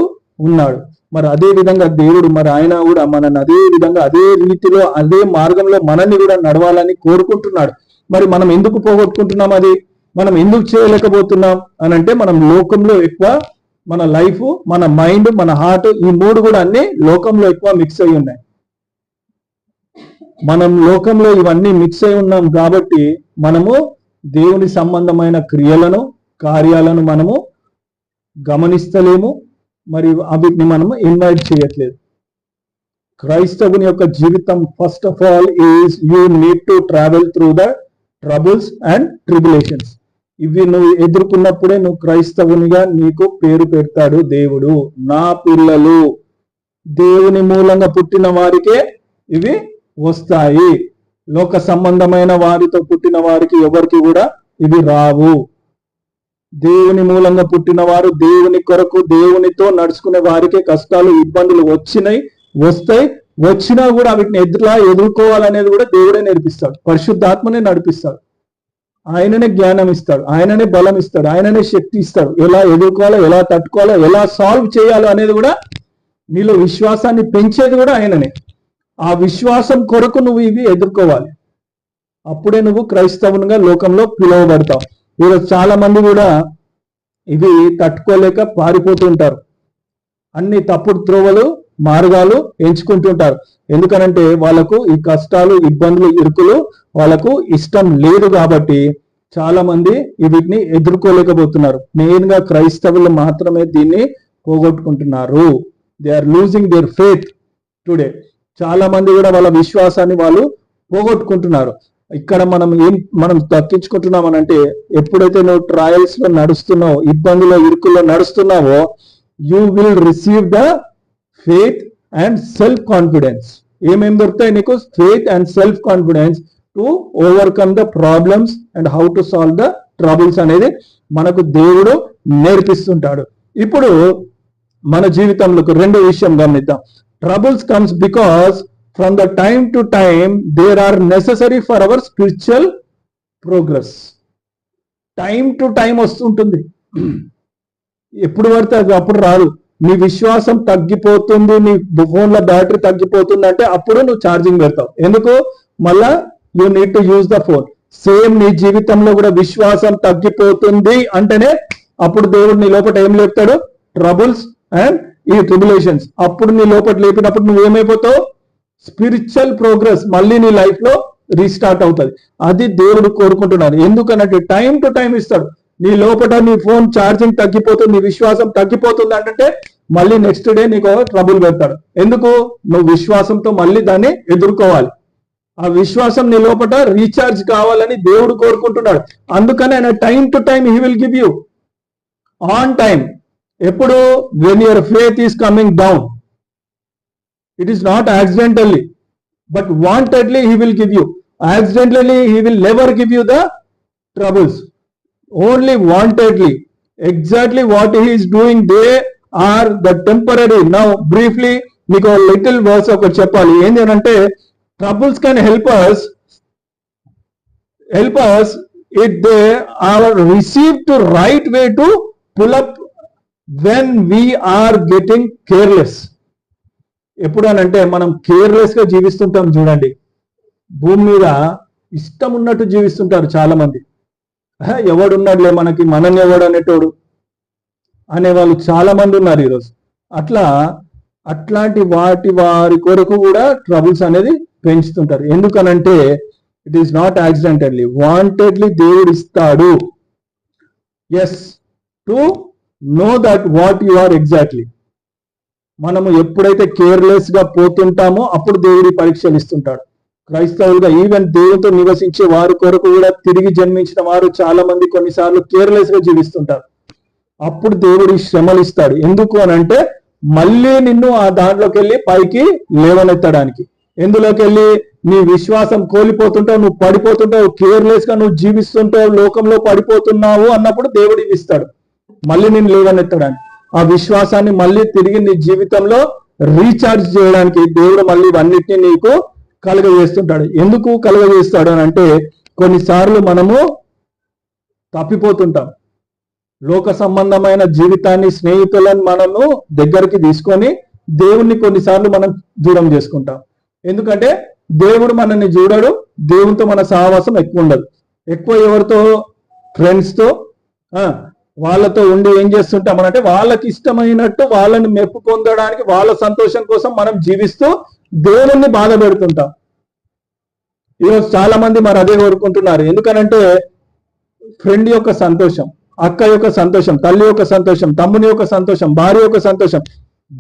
ఉన్నాడు. మరి అదే విధంగా దేవుడు మరి ఆయన కూడా మనల్ని అదే విధంగా అదే రీతిలో అదే మార్గంలో మనల్ని కూడా నడవాలని కోరుకుంటున్నాడు. మరి మనం ఎందుకు పోగొట్టుకుంటున్నాం? అది మనం ఎందుకు చేయలేకపోతున్నాం అని అంటే, మనం లోకంలో ఎక్కువ మన లైఫ్, మన మైండ్, మన హార్ట్, ఈ మూడు కూడా అన్ని లోకంలో ఎక్కువ మిక్స్ అయి ఉన్నాయి. మనం లోకంలో ఇవన్నీ మిక్స్ అయి ఉన్నాం కాబట్టి మనము దేవుని సంబంధమైన క్రియలను, కార్యాలను మనము గమనిస్తలేము, మరి వీటిని మనము ఇన్వైట్ చేయట్లేదు. క్రైస్తవుని యొక్క జీవితం first of all is you need to travel through the troubles and tribulations. ఇవి నువ్వు ఎదుర్కొన్నప్పుడే నువ్వు క్రైస్తవునిగా నీకు పేరు పెడతాడు దేవుడు. నా పిల్లలు, దేవుని మూలంగా పుట్టిన వారికే ఇవి వస్తాయి. లోక సంబంధమైన వారితో పుట్టిన వారికి ఎవరికి కూడా ఇవి రావు. దేవుని మూలంగా పుట్టిన వారు, దేవుని కొరకు దేవునితో నడుచుకునే వారికే కష్టాలు, ఇబ్బందులు వస్తాయి. వచ్చినా కూడా వీటిని ఎదుర్కోవాలనేది కూడా దేవుడే నేర్పిస్తాడు. పరిశుద్ధాత్మనే నడిపిస్తాడు. ఆయననే జ్ఞానం ఇస్తాడు, ఆయననే బలం ఇస్తాడు, ఆయననే శక్తి ఇస్తాడు. ఎలా ఎదుర్కోవాలో, ఎలా తట్టుకోవాలో, ఎలా సాల్వ్ చేయాలో అనేది కూడా, నీలో విశ్వాసాన్ని పెంచేది కూడా ఆయననే. ఆ విశ్వాసం కొరకు నువ్వు ఇవి ఎదుర్కోవాలి. అప్పుడే నువ్వు క్రైస్తవునిగా లోకంలో పిలువబడతావు. ఈరోజు చాలా మంది కూడా ఇవి తట్టుకోలేక పారిపోతుంటారు. అన్ని తప్పుడు త్రోవలు, మార్గాలు ఎంచుకుంటుంటారు. ఎందుకనంటే వాళ్ళకు ఈ కష్టాలు, ఇబ్బందులు, ఇరుకులు వాళ్ళకు ఇష్టం లేదు కాబట్టి చాలా మంది వీటిని ఎదుర్కోలేకపోతున్నారు. మెయిన్ గా క్రైస్తవులు మాత్రమే దీన్ని పోగొట్టుకుంటున్నారు. They are losing their faith today. చాలా మంది కూడా వాళ్ళ విశ్వాసాన్ని వాళ్ళు పోగొట్టుకుంటున్నారు. ఇక్కడ మనం దక్కించుకుంటున్నాం అంటే, ఎప్పుడైతే నువ్వు ట్రయల్స్ లో నడుస్తున్నావో, ఇబ్బందులో, ఇరుకుల్లో నడుస్తున్నావో, you will receive the faith and self confidence. ఏమేమి దొరుకుతాయి నీకు? Faith and self confidence to overcome the problems and how to solve the troubles అనేది మనకు దేవుడు నేర్పిస్తుంటాడు. ఇప్పుడు మన జీవితంలో రెండో విషయం గమనిద్దాం. Troubles comes because from the time to time they are necessary for our spiritual progress. Time to time వస్తుంటుంది. ఎప్పుడు పడితే అది అప్పుడు రాదు. నీ విశ్వాసం తగ్గిపోతుంది, నీ ఫోన్లో బ్యాటరీ తగ్గిపోతుంది అంటే అప్పుడు నువ్వు ఛార్జింగ్ పెడతావు. ఎందుకు? మళ్ళా you need to use the phone. Same నీ జీవితంలో కూడా విశ్వాసం తగ్గిపోతుంది అంటేనే అప్పుడు దేవుడు నీ లోపల ఏం లేపుతాడు? ట్రబుల్స్ అండ్ ఈ ట్రిబులేషన్స్. అప్పుడు నీ లోపల లేపినప్పుడు నువ్వు ఏమైపోతావు? స్పిరిచువల్ ప్రోగ్రెస్ మళ్ళీ నీ లైఫ్ లో రీస్టార్ట్ అవుతుంది. అది దేవుడు కోరుకుంటున్నాడు. ఎందుకనంటే టైం టు టైం ఇస్తాడు. నీ లోపల నీ ఫోన్ ఛార్జింగ్ తగ్గిపోతుంది, నీ విశ్వాసం తగ్గిపోతుంది అంటే మళ్ళీ నెక్స్ట్ డే నీకు ట్రబుల్ పెడతాడు. ఎందుకు? నువ్వు విశ్వాసంతో మళ్ళీ దాన్ని ఎదుర్కోవాలి. ఆ విశ్వాసం నీ లోపల రీఛార్జ్ కావాలని దేవుడు కోరుకుంటున్నాడు. అందుకని ఆయన time to time he will give you on time. ఎప్పుడు? When your faith is coming down. It is not accidentally, but wantedly he will give you. Accidentally he will never give you the troubles. Only wantedly. Exactly what he is doing, they are the temporary. Now briefly మీకు little verse ఒకటి చెప్పాలి. ఏంటి అంటే, troubles can help us if they are received to right way to pull up when we are getting careless. ఎప్పుడు అని అంటే, మనం careless గా జీవిస్తుంటాం. చూడండి, భూమి మీద ఇష్టం ఉన్నట్టు జీవిస్తుంటారు చాలా మంది. ఎవడున్నాడులే మనకి, మనని ఎవడు అనేటోడు అనేవాళ్ళు చాలా మంది ఉన్నారు ఈరోజు. అట్లాంటి వారి కొరకు కూడా ట్రబుల్స్ అనేది పెంచుతుంటారు. ఎందుకనంటే it is not accidentally, wantedly దేవుడు ఇస్తాడు. Yes, to know that what you are exactly. మనము ఎప్పుడైతే కేర్లెస్ గా పోతుంటామో అప్పుడు దేవుడి పరీక్షలు ఇస్తుంటాడు. క్రైస్తవులుగా ఈవెన్ దేవుడితో నివసించే వారి కొరకు కూడా తిరిగి జన్మించిన వారు చాలా మంది కొన్నిసార్లు కేర్లెస్ గా జీవిస్తుంటారు. అప్పుడు దేవుడి శ్రమలు ఇస్తాడు. ఎందుకు అని అంటే, మళ్ళీ నిన్ను ఆ దాంట్లోకి వెళ్ళి పైకి లేవనెత్తడానికి. ఎందులోకి వెళ్ళి? నీ విశ్వాసం కోల్పోతుంటావు, నువ్వు పడిపోతుంటావు, కేర్లెస్ గా నువ్వు జీవిస్తుంటావు, లోకంలో పడిపోతున్నావు అన్నప్పుడు దేవుడు ఇస్తాడు మళ్ళీ నిన్ను లేవనెత్తడానికి. ఆ విశ్వాసాన్ని మళ్ళీ తిరిగి నీ జీవితంలో రీఛార్జ్ చేయడానికి దేవుడు మళ్ళీ ఇవన్నిటిని నీకు కలుగజేస్తుంటాడు. ఎందుకు కలుగజేస్తాడు అని అంటే, కొన్నిసార్లు మనము తప్పిపోతుంటాం. లోక సంబంధమైన జీవితాన్ని, స్నేహితులను మనము దగ్గరికి తీసుకొని దేవుణ్ణి కొన్నిసార్లు మనం దూరం చేసుకుంటాం. ఎందుకంటే దేవుడు మనల్ని చూడడు, దేవునితో మన సహవాసం ఎక్కువ ఉండదు. ఎక్కువ ఎవరితో? ఫ్రెండ్స్తో, వాళ్ళతో ఉండి ఏం చేస్తుంటామనంటే వాళ్ళకి ఇష్టమైనట్టు వాళ్ళని మెప్పు పొందడానికి, వాళ్ళ సంతోషం కోసం మనం జీవిస్తూ దేవుణ్ణి బాధ పెడుతుంటాం. ఈరోజు చాలా మంది మరి అదే కోరుకుంటున్నారు. ఎందుకనంటే ఫ్రెండ్ యొక్క సంతోషం, అక్క యొక్క సంతోషం, తల్లి యొక్క సంతోషం, తమ్ముని యొక్క సంతోషం, భార్య యొక్క సంతోషం,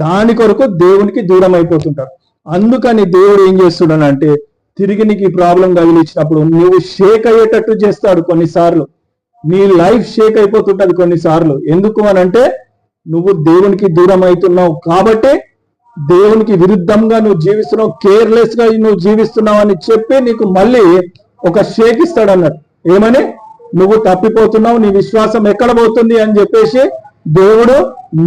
దాని కొరకు దేవునికి దూరం అయిపోతుంటారు. అందుకని దేవుడు ఏం చేస్తున్నాడంటే తిరిగి నీకు ఈ ప్రాబ్లం తగిలిచ్చినప్పుడు నువ్వు షేక్ అయ్యేటట్టు చేస్తాడు. కొన్నిసార్లు నీ లైఫ్ షేక్ అయిపోతుంటది కొన్నిసార్లు. ఎందుకు అనంటే నువ్వు దేవునికి దూరం అవుతున్నావు కాబట్టి, దేవునికి విరుద్ధంగా నువ్వు జీవిస్తున్నావు, కేర్లెస్ గా నువ్వు జీవిస్తున్నావు అని చెప్పి నీకు మళ్ళీ ఒక షేక్ ఇస్తాడు అన్నట్టు. ఏమని? నువ్వు తప్పిపోతున్నావు, నీ విశ్వాసం ఎక్కడ పోతుంది అని చెప్పేసి దేవుడు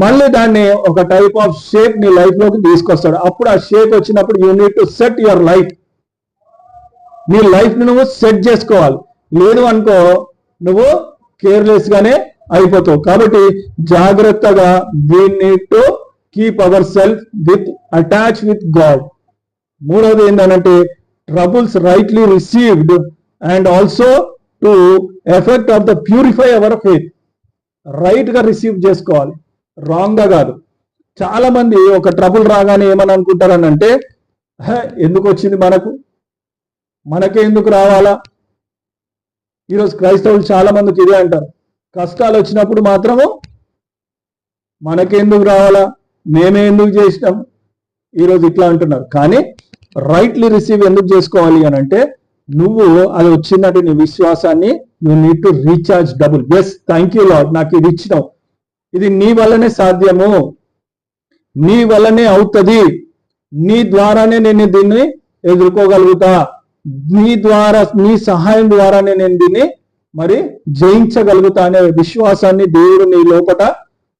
మళ్ళీ దాన్ని ఒక టైప్ ఆఫ్ షేక్ నీ లైఫ్ లోకి తీసుకొస్తాడు. అప్పుడు ఆ షేక్ వచ్చినప్పుడు you need to set your life. నీ లైఫ్ ని నువ్వు సెట్ చేసుకోవాలి. లేదు అనుకో నువ్వు కేర్లెస్ గానే అయిపోతావు. కాబట్టి జాగ్రత్తగా we need to keep our self with attach with God. మూడవది ఏంటంటే troubles rightly received and also to effect of the purify our faith. Right గా రిసీవ్ చేసుకోవాలి, రాంగ్ గా కాదు. చాలా మంది ఒక ట్రబుల్ రాగానే ఏమని అనుకుంటారనంటే ఎందుకు వచ్చింది మనకే ఎందుకు రావాలా? ఈరోజు క్రైస్తవులు చాలా మందికి ఇదే అంటారు. కష్టాలు వచ్చినప్పుడు మాత్రము మనకెందుకు రావాలా, మేమే ఎందుకు చేసినాం, ఈరోజు ఇట్లా అంటున్నారు. కానీ రైట్లీ రిసీవ్ ఎందుకు చేసుకోవాలి అని అంటే నువ్వు అది వచ్చినట్టు నీ విశ్వాసాన్ని you need to recharge double. Yes, thank you Lord, నాకు ఇది ఇచ్చినావు, ఇది నీ వల్లనే సాధ్యము, నీ వల్లనే అవుతుంది, నీ ద్వారానే నేను దీన్ని ఎదుర్కోగలుగుతా, నీ ద్వారా, నీ సహాయం ద్వారానే నేను దీన్ని మరి జయించగలుగుతా అనే విశ్వాసాన్ని దేవుడు నీ లోపట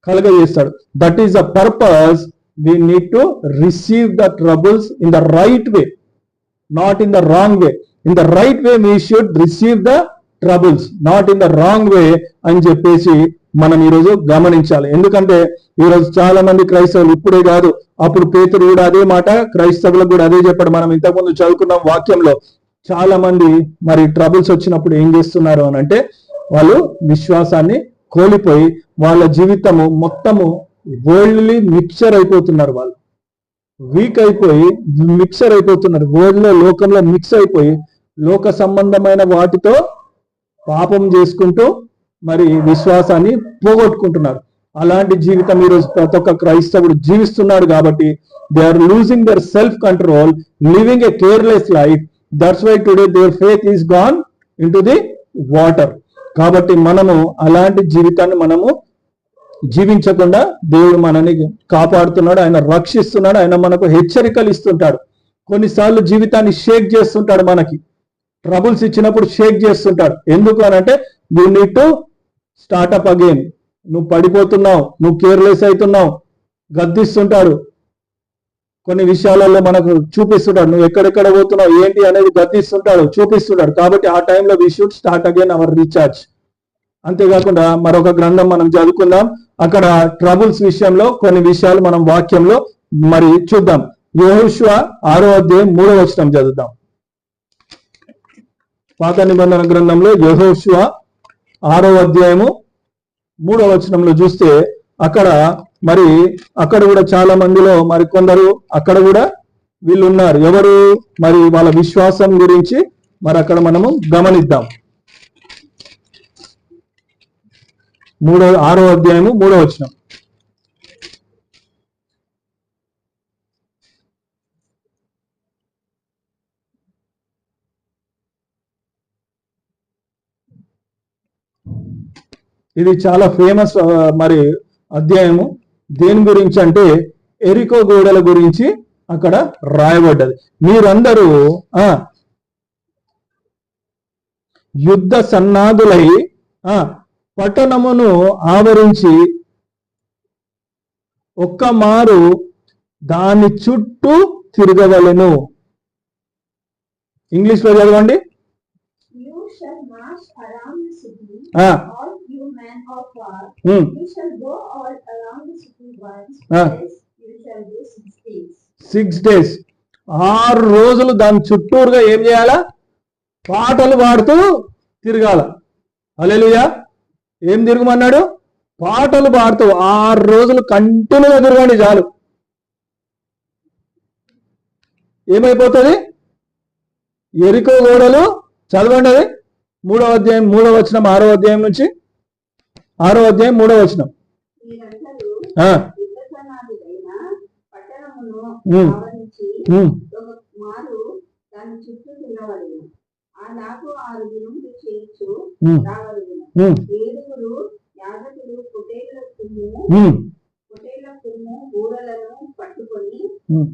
కలగజేస్తాడు. That is the purpose. We need to receive the troubles in the right way, not in the wrong way. In the right way we should receive the troubles, not in the wrong way అని చెప్పేసి మనం ఈరోజు గమనించాలి. ఎందుకంటే ఈరోజు చాలా మంది క్రైస్తవులు, ఇప్పుడే కాదు అప్పుడు పేతురు కూడా అదే మాట క్రైస్తవులకు కూడా అదే చెప్పాడు. మనం ఇంతకుముందు చదువుకున్నాం వాక్యంలో. చాలా మంది మరి ట్రబుల్స్ వచ్చినప్పుడు ఏం చేస్తున్నారు అని అంటే వాళ్ళు విశ్వాసాన్ని కోల్పోయి వాళ్ళ జీవితము మొత్తము వరల్డ్లీ మిక్చర్ అయిపోతున్నారు. వాళ్ళు వీక్ అయిపోయి మిక్సర్ అయిపోతున్నారు. వరల్డ్ లో, లోకంలో మిక్స్ అయిపోయి లోక సంబంధమైన వాటితో పాపం చేసుకుంటూ మరి విశ్వాసాన్ని పోగొట్టుకుంటున్నారు. అలాంటి జీవితం ఈరోజు ప్రతి ఒక్క క్రైస్తవుడు జీవిస్తున్నాడు. కాబట్టి they are losing their self control, living a careless life. That's why today their faith is gone into the water. కాబట్టి మనము అలాంటి జీవితాన్ని మనము జీవించకుండా దేవుడు మనని కాపాడుతున్నాడు, ఆయన రక్షిస్తున్నాడు, ఆయన మనకు హెచ్చరికలు ఇస్తుంటాడు. కొన్నిసార్లు జీవితాన్ని షేక్ చేస్తుంటాడు. మనకి ట్రబుల్స్ ఇచ్చినప్పుడు షేక్ చేస్తుంటాడు. ఎందుకు అనంటే you need to start up again. నువ్వు పడిపోతున్నావు, నువ్వు కేర్లెస్ అవుతున్నావు, గద్దిస్తుంటాడు. కొన్ని విషయాలలో మనకు చూపిస్తుంటాడు, నువ్వు ఎక్కడెక్కడ పోతున్నావు ఏంటి అనేది గద్దిస్తుంటాడు, చూపిస్తుంటాడు. కాబట్టి ఆ టైంలో we should start again our recharge. అంతేకాకుండా మరొక గ్రంథం మనం చదువుకుందాం. అక్కడ ట్రబుల్స్ విషయంలో కొన్ని విషయాలు మనం వాక్యంలో మరి చూద్దాం. యెహోషువ 6వ అధ్యాయం 3వ వచనం చదువుదాం. పాత నిబంధన గ్రంథంలో యెహోషువ 6వ అధ్యాయము 3వ వచనంలో చూస్తే అక్కడ కూడా చాలా మందిలో మరి కొందరు అక్కడ కూడా వీళ్ళు ఉన్నారు. ఎవరు? మరి వాళ్ళ విశ్వాసం గురించి మరి అక్కడ మనము గమనిద్దాం. 6వ అధ్యాయము 3వ వచనం. ఇది చాలా ఫేమస్ మరి అధ్యాయము. దేని గురించి అంటే ఎరికో గోడల గురించి అక్కడ రాయబడ్డది. మీరందరూ యుద్ధ సన్నాదులై పట్టణమును ఆవరించి ఒక్క మారు దాని చుట్టూ తిరగవలెను. ఇంగ్లీష్ లో చదవండి. 6 days 6 రోజులు దాని చుట్టూరుగా ఏం చేయాలా? పాటలు పాడుతూ తిరగాల. హల్లెలూయా. ఏం తిరగమన్నాడు? పాటలు పాడుతూ 6 రోజులు కంటిన్యూగా తిరగండి చాలు. ఏమైపోతుంది? ఎరికో గోడలు చదవండి. అది 3వ అధ్యాయం 3వ వచనం, 6వ అధ్యాయం నుంచి 6వ అధ్యాయం 3వ వచనం. పట్టుకొని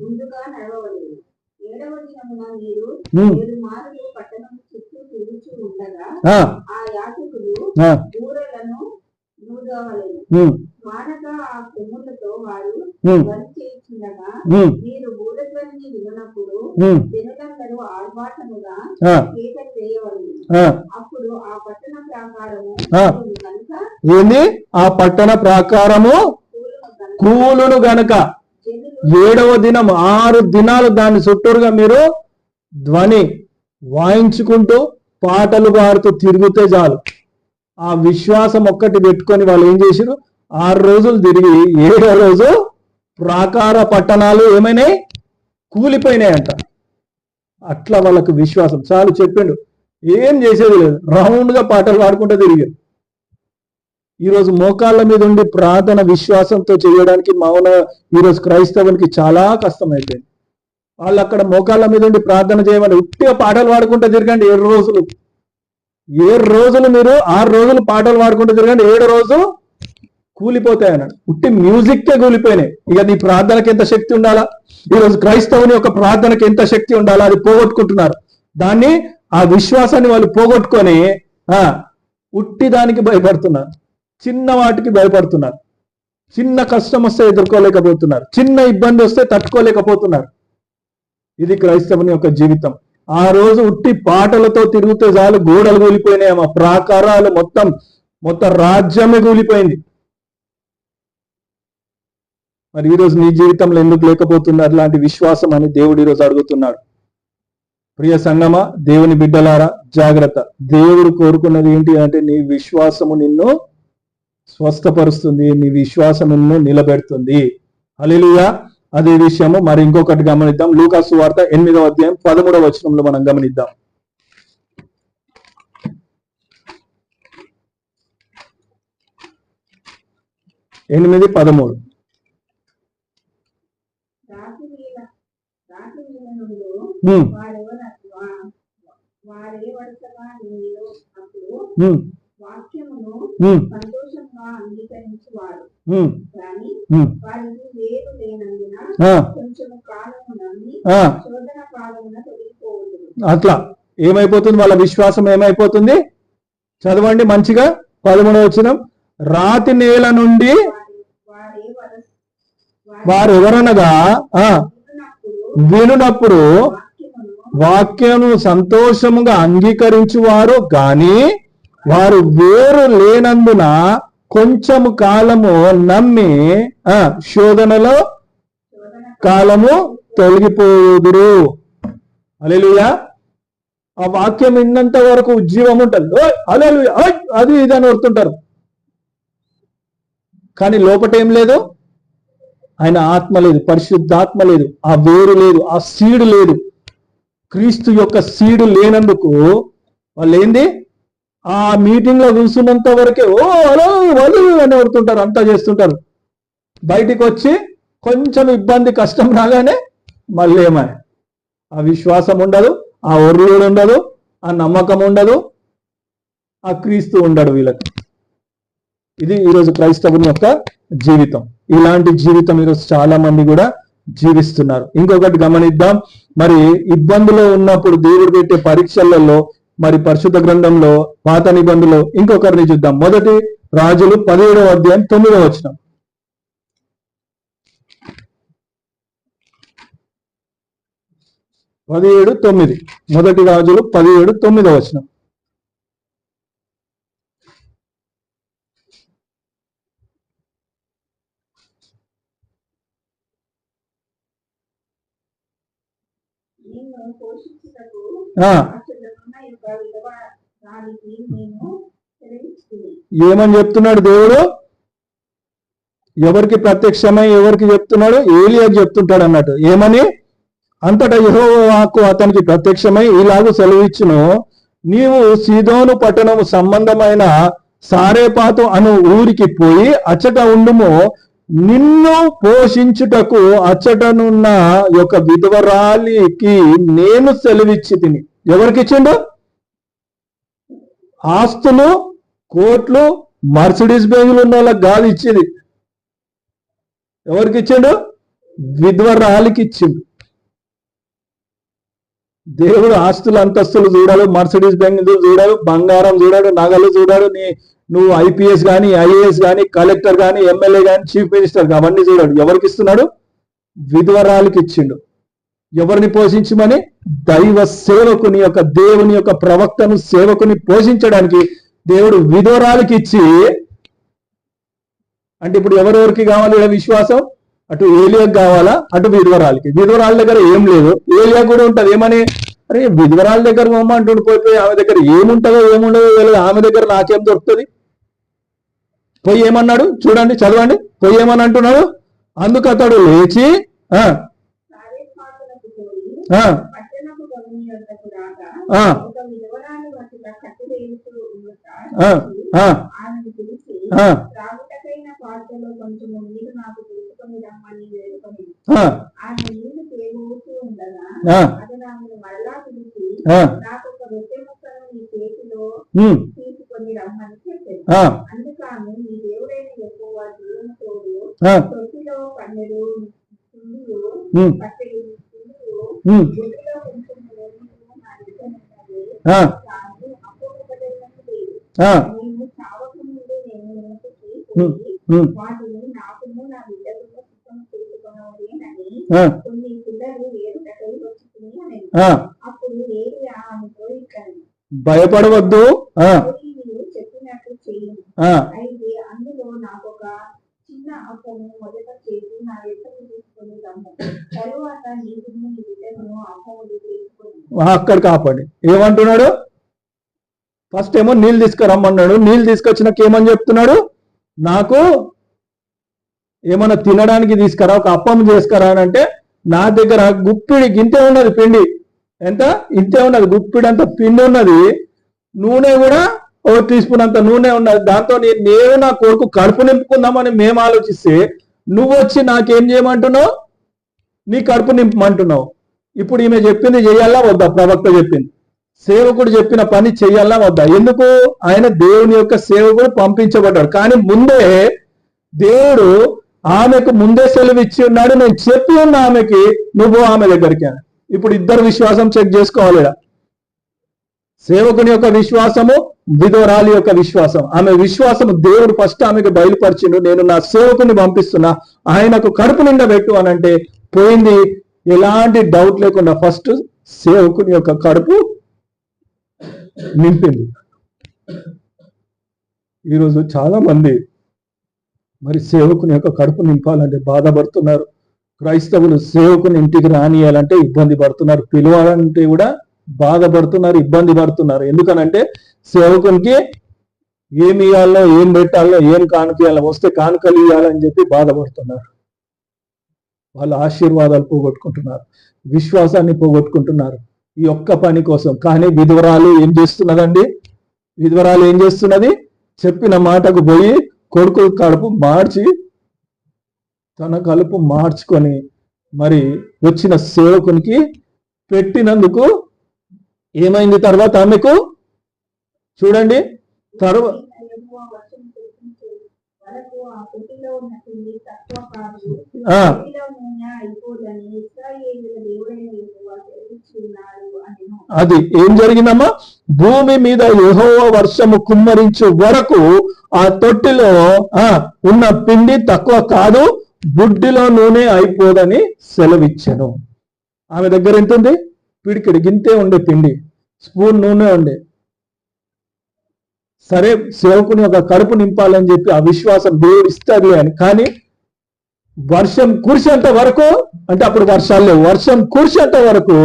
ముందుగా నడవలేదు. 7వ దినమున మీరు 7 మార్లు పట్టణం చుట్టూ తిరుగుచూ ఉండగా ఆ యాజకులు బూరలను ఊదవలెను. మానక ఆ కొమ్ములతో వారు ధ్వని చేయుచుండగా మీరు బూరధ్వనిని విన్నప్పుడు జనులందరూ ఆర్భాటముగా కేకలు వేయవలెను. అప్పుడు ఆ పట్టణ ప్రాకారము గనుక ఏంది? ఆ పట్టణ ప్రాకారము కూలును గనక 7వ దినం 6 దినాలు దాని చుట్టూరుగా మీరు ధ్వని వాయించుకుంటూ పాటలు పాడుతూ తిరిగితే చాలు. ఆ విశ్వాసం ఒక్కటి పెట్టుకొని వాళ్ళు ఏం చేశారు? 6 రోజులు తిరిగి 7వ రోజు ప్రాకార పట్టణాలు ఏమైనాయి? కూలిపోయినాయంట. అట్లా వాళ్ళకు విశ్వాసం చాలు. చెప్పిండు, ఏం చేసేది లేదు, రౌండ్గా పాటలు పాడుకుంటూ తిరిగారు. ఈరోజు మోకాళ్ళ మీద ఉండి ప్రార్థన విశ్వాసంతో చేయడానికి ఈరోజు క్రైస్తవునికి చాలా కష్టమైపోయింది. వాళ్ళు అక్కడ మోకాళ్ళ మీద ఉండి ప్రార్థన చేయమని ఉట్టిగా పాటలు పాడుకుంటూ తిరగండి 7 రోజులు. 7 రోజులు మీరు 6 రోజులు పాటలు పాడుకుంటూ తిరగండి, 7వ రోజు కూలిపోతాయి అన్నాడు. ఉట్టి మ్యూజిక్కే కూలిపోయినాయి. ఇక నీ ప్రార్థనకి ఎంత శక్తి ఉండాలా? ఈరోజు క్రైస్తవుని యొక్క ప్రార్థనకి ఎంత శక్తి ఉండాలా? అది పోగొట్టుకుంటున్నారు. దాన్ని, ఆ విశ్వాసాన్ని వాళ్ళు పోగొట్టుకొని ఉట్టి దానికి భయపడుతున్నారు. చిన్న వాటికి భయపడుతున్నారు. చిన్న కష్టం వస్తే ఎదుర్కోలేకపోతున్నారు. చిన్న ఇబ్బంది వస్తే తట్టుకోలేకపోతున్నారు. ఇది క్రైస్తవుని యొక్క జీవితం. ఆ రోజు ఉట్టి పాటలతో తిరుగుతే చాలు గోడలు కూలిపోయినాయి, మా ప్రాకారాలు మొత్తం రాజ్యమే కూలిపోయింది. మరి ఈరోజు నీ జీవితంలో ఎందుకు లేకపోతుంది అట్లాంటి విశ్వాసం అని దేవుడు ఈరోజు అడుగుతున్నాడు. ప్రియ సంగమా, దేవుని బిడ్డలారా, జాగ్రత్త. దేవుడు కోరుకున్నది ఏంటి అంటే నీ విశ్వాసము నిన్ను స్వస్థపరుస్తుంది, నీ విశ్వాసం నిన్ను నిలబెడుతుంది. హల్లెలూయా. అదే విషయము మరి ఇంకొకటి గమనిద్దాం. లూకా సువార్త 8వ అధ్యాయం 13వ వచనంలో మనం గమనిద్దాం. 8:13. సంతోషంగా అంగీకరించువారు కానీ వారికి వేరు లేనందున కొంచెం కాలము నమ్మి శోధన కాలమున తొలగిపోవద్దు. అట్లా ఏమైపోతుంది? వాళ్ళ విశ్వాసం ఏమైపోతుంది? చదవండి మంచిగా 13వ వచనం. రాతి నేల నుండి వారు ఎవరనగా వినునప్పుడు వాక్యము సంతోషముగా అంగీకరించువారు గాని వారు వేరు లేనందున కొంచెము కాలము నమ్మి శోధనలో కాలము తొలగిపోదురు. హల్లెలూయా. ఆ వాక్యం విన్నంత వరకు ఉజ్జీవం ఉంటుంది. హల్లెలూయా అది ఇది అని వస్తుంటారు, కానీ లోపటేం లేదు? ఆయన ఆత్మ లేదు, పరిశుద్ధాత్మ లేదు, ఆ వేరు లేదు, ఆ సీడు లేదు. క్రీస్తు యొక్క సీడు లేనందుకు వాళ్ళు ఏంది? ఆ మీటింగ్ లో కూర్చున్నంత వరకే అలా వాళ్ళు అని వడుతుంటారు, అంతా చేస్తుంటారు. బయటికి వచ్చి కొంచెం ఇబ్బంది కష్టం రాగానే మళ్ళీ ఏమని ఆ విశ్వాసం ఉండదు, ఆ ఒర్రుడు ఉండదు, ఆ నమ్మకం ఉండదు, ఆ క్రీస్తు ఉండడు వీళ్ళకి. ఇది ఈరోజు క్రైస్తవుని యొక్క జీవితం. ఇలాంటి జీవితం ఈరోజు చాలా మంది కూడా జీవిస్తున్నారు. ఇంకొకటి గమనిద్దాం. మరి ఇబ్బందులో ఉన్నప్పుడు దేవుడు పెట్టే పరీక్షలలో మరి పరిశుద్ధ గ్రంథంలో పాత నిబంధనలో ఇంకొకరిని చూద్దాం. 1 రాజులు 17వ అధ్యాయం 9వ వచనం. 17:9. 1 రాజులు 17:9వ వచనం. ఏమని చెప్తున్నాడు దేవుడు? ఎవరికి ప్రత్యక్షమై ఎవరికి చెప్తున్నాడు? ఏలియాకి చెప్తుంటాడు అన్నట్టు. ఏమని? అంతటా యెహోవా వాక్కు అతనికి ప్రత్యక్షమై ఇలాగూ సెలవిచ్చును, నీవు సీదోను పట్టణము సంబంధమైన సారేపాతు అను ఊరికి పోయి అచ్చట ఉండుము, నిన్ను పోషించుటకు అచ్చటనున్న యొక్క విధవరాలికి నేను సెలవిచ్చి తిని. ఎవరికి ఇచ్చిండు? ఆస్తులు, కోట్లు, మర్సిడీస్ బెంజులు ఉన్న వాళ్ళకి గాలి ఇచ్చింది. ఎవరికి ఇచ్చిండు? విధవరాలికి ఇచ్చిండు. దేవుడు ఆస్తులు అంతస్తులు చూడాడు, మర్సిడీస్ బెంజులు చూడాడు, బంగారం చూడాడు, నగలు చూడాడు, నువ్వు ఐపీఎస్ కానీ, ఐఏఎస్ కానీ, కలెక్టర్ కానీ, ఎమ్మెల్యే కానీ, చీఫ్ మినిస్టర్ అవన్నీ చూడాడు. ఎవరికి ఇస్తున్నాడు? విధవరాలికి ఇచ్చిండు. ఎవరిని పోషించమని? దైవ సేవకుని యొక్క, దేవుని యొక్క ప్రవక్తను, సేవకుని పోషించడానికి దేవుడు విధవరాలికి ఇచ్చి, అంటే ఇప్పుడు ఎవరెవరికి కావాలి విశ్వాసం? అటు ఏలియాకి కావాలా, అటు విధవరాలికి. విధవరాల దగ్గర ఏం లేదు, ఏలియా కూడా ఉంటది. ఏమని? అరే విధవరాల దగ్గర పోమంటుండి పోయిపోయి ఆమె దగ్గర ఏముంటుందో ఏముండదో తెలియదు, ఆమె దగ్గర నాకేం దొరుకుతుంది? పోయి ఏమన్నాడు చూడండి, చదవండి. పోయి ఏమని అంటున్నాడు? అందుకు అతడు లేచి భయపడవద్దు, అక్కడ కాపాడి. ఏమంటున్నాడు? ఫస్ట్ ఏమో నీళ్ళు తీసుకురమ్మన్నాడు. నీళ్ళు తీసుకొచ్చినాక ఏమని చెప్తున్నాడు? నాకు ఏమన్నా తినడానికి తీసుకురా, ఒక అప్పం చేసుకురా అని అంటే, నా దగ్గర గుప్పిడి గింతే ఉన్నది పిండి. ఎంత? ఇంతే ఉన్నది, గుప్పిడి అంత పిండి ఉన్నది. నూనె కూడా 1 టీ స్పూన్ అంత నూనె ఉన్నది. దాంతో నేను నా కొడుకు కడుపు నింపుకుందామని మేము ఆలోచిస్తే, నువ్వు వచ్చి నాకేం చేయమంటున్నావు? నీ కడుపు నింపమంటున్నావు. ఇప్పుడు ఈమె చెప్పింది చెయ్యాలా వద్దా? ప్రవక్త చెప్పింది. సేవకుడు చెప్పిన పని చెయ్యాలా వద్దా? ఎందుకు? ఆయన దేవుని యొక్క సేవకుడు పంపించబడ్డాడు. కానీ ముందే దేవుడు ఆమెకు ముందే సెలవు ఇచ్చి ఉన్నాడు. నేను చెప్పి ఉన్న ఆమెకి నువ్వు ఆమె దగ్గరికి. ఇప్పుడు ఇద్దరు విశ్వాసం చెక్ చేసుకోవాలి. సేవకుని యొక్క విశ్వాసము, విధవరాలి యొక్క విశ్వాసం. ఆమె విశ్వాసము దేవుడు ఫస్ట్ ఆమెకు బయలుపరిచిండు. నేను నా సేవకుని పంపిస్తున్నా, ఆయనకు కడుపు నిండా పెట్టు అని అంటే పోయింది. ఎలాంటి డౌట్ లేకుండా ఫస్ట్ సేవకుని యొక్క కడుపు నింపింది. ఈరోజు చాలా మంది మరి సేవకుని యొక్క కడుపు నింపాలంటే బాధపడుతున్నారు. క్రైస్తవులు సేవకుని ఇంటికి రానియాలంటే ఇబ్బంది పడుతున్నారు, పిలవాలంటే కూడా బాధపడుతున్నారు, ఇబ్బంది పడుతున్నారు. ఎందుకనంటే సేవకునికి ఏమి ఇవ్వాలో, ఏం పెట్టాలో, ఏం కానుకయాలో, వస్తే కానుకలు ఇవ్వాలని చెప్పి బాధపడుతున్నారు. వాళ్ళ ఆశీర్వాదాలు పోగొట్టుకుంటున్నారు, విశ్వాసాన్ని పోగొట్టుకుంటున్నారు ఈ ఒక్క పని కోసం. కానీ విధవరాలు ఏం చేస్తున్నదండి? విధవరాలు ఏం చేస్తున్నది? చెప్పిన మాటకు పోయి కొడుకు కడుపు మార్చి, తన కడుపు మార్చుకొని మరి వచ్చిన సేవకునికి పెట్టినందుకు ఏమైంది తర్వాత ఆమెకు? చూడండి తర్వాత అది ఏం జరిగిందమ్మా? భూమి మీద యెహోవా వర్షము కుమ్మరించు వరకు ఆ తొట్టిలో ఉన్న పిండి తక్కువ కాదు, బుడ్డిలో నూనె అయిపోదని సెలవిచ్చాను. ఆమె దగ్గర ఎంత ఉంది? పిడికిడి గింతే ఉండే పిండి, స్పూన్ నూనె ఉండే. సరే సేవకుని ఒక కడుపు నింపాలని చెప్పి ఆ విశ్వాసం దేవుడు ఇస్తాడు అని. కానీ వర్షం కురిసేంత వరకు, అంటే అప్పుడు వర్షాలు లేవు, వర్షం కురిసేంత వరకు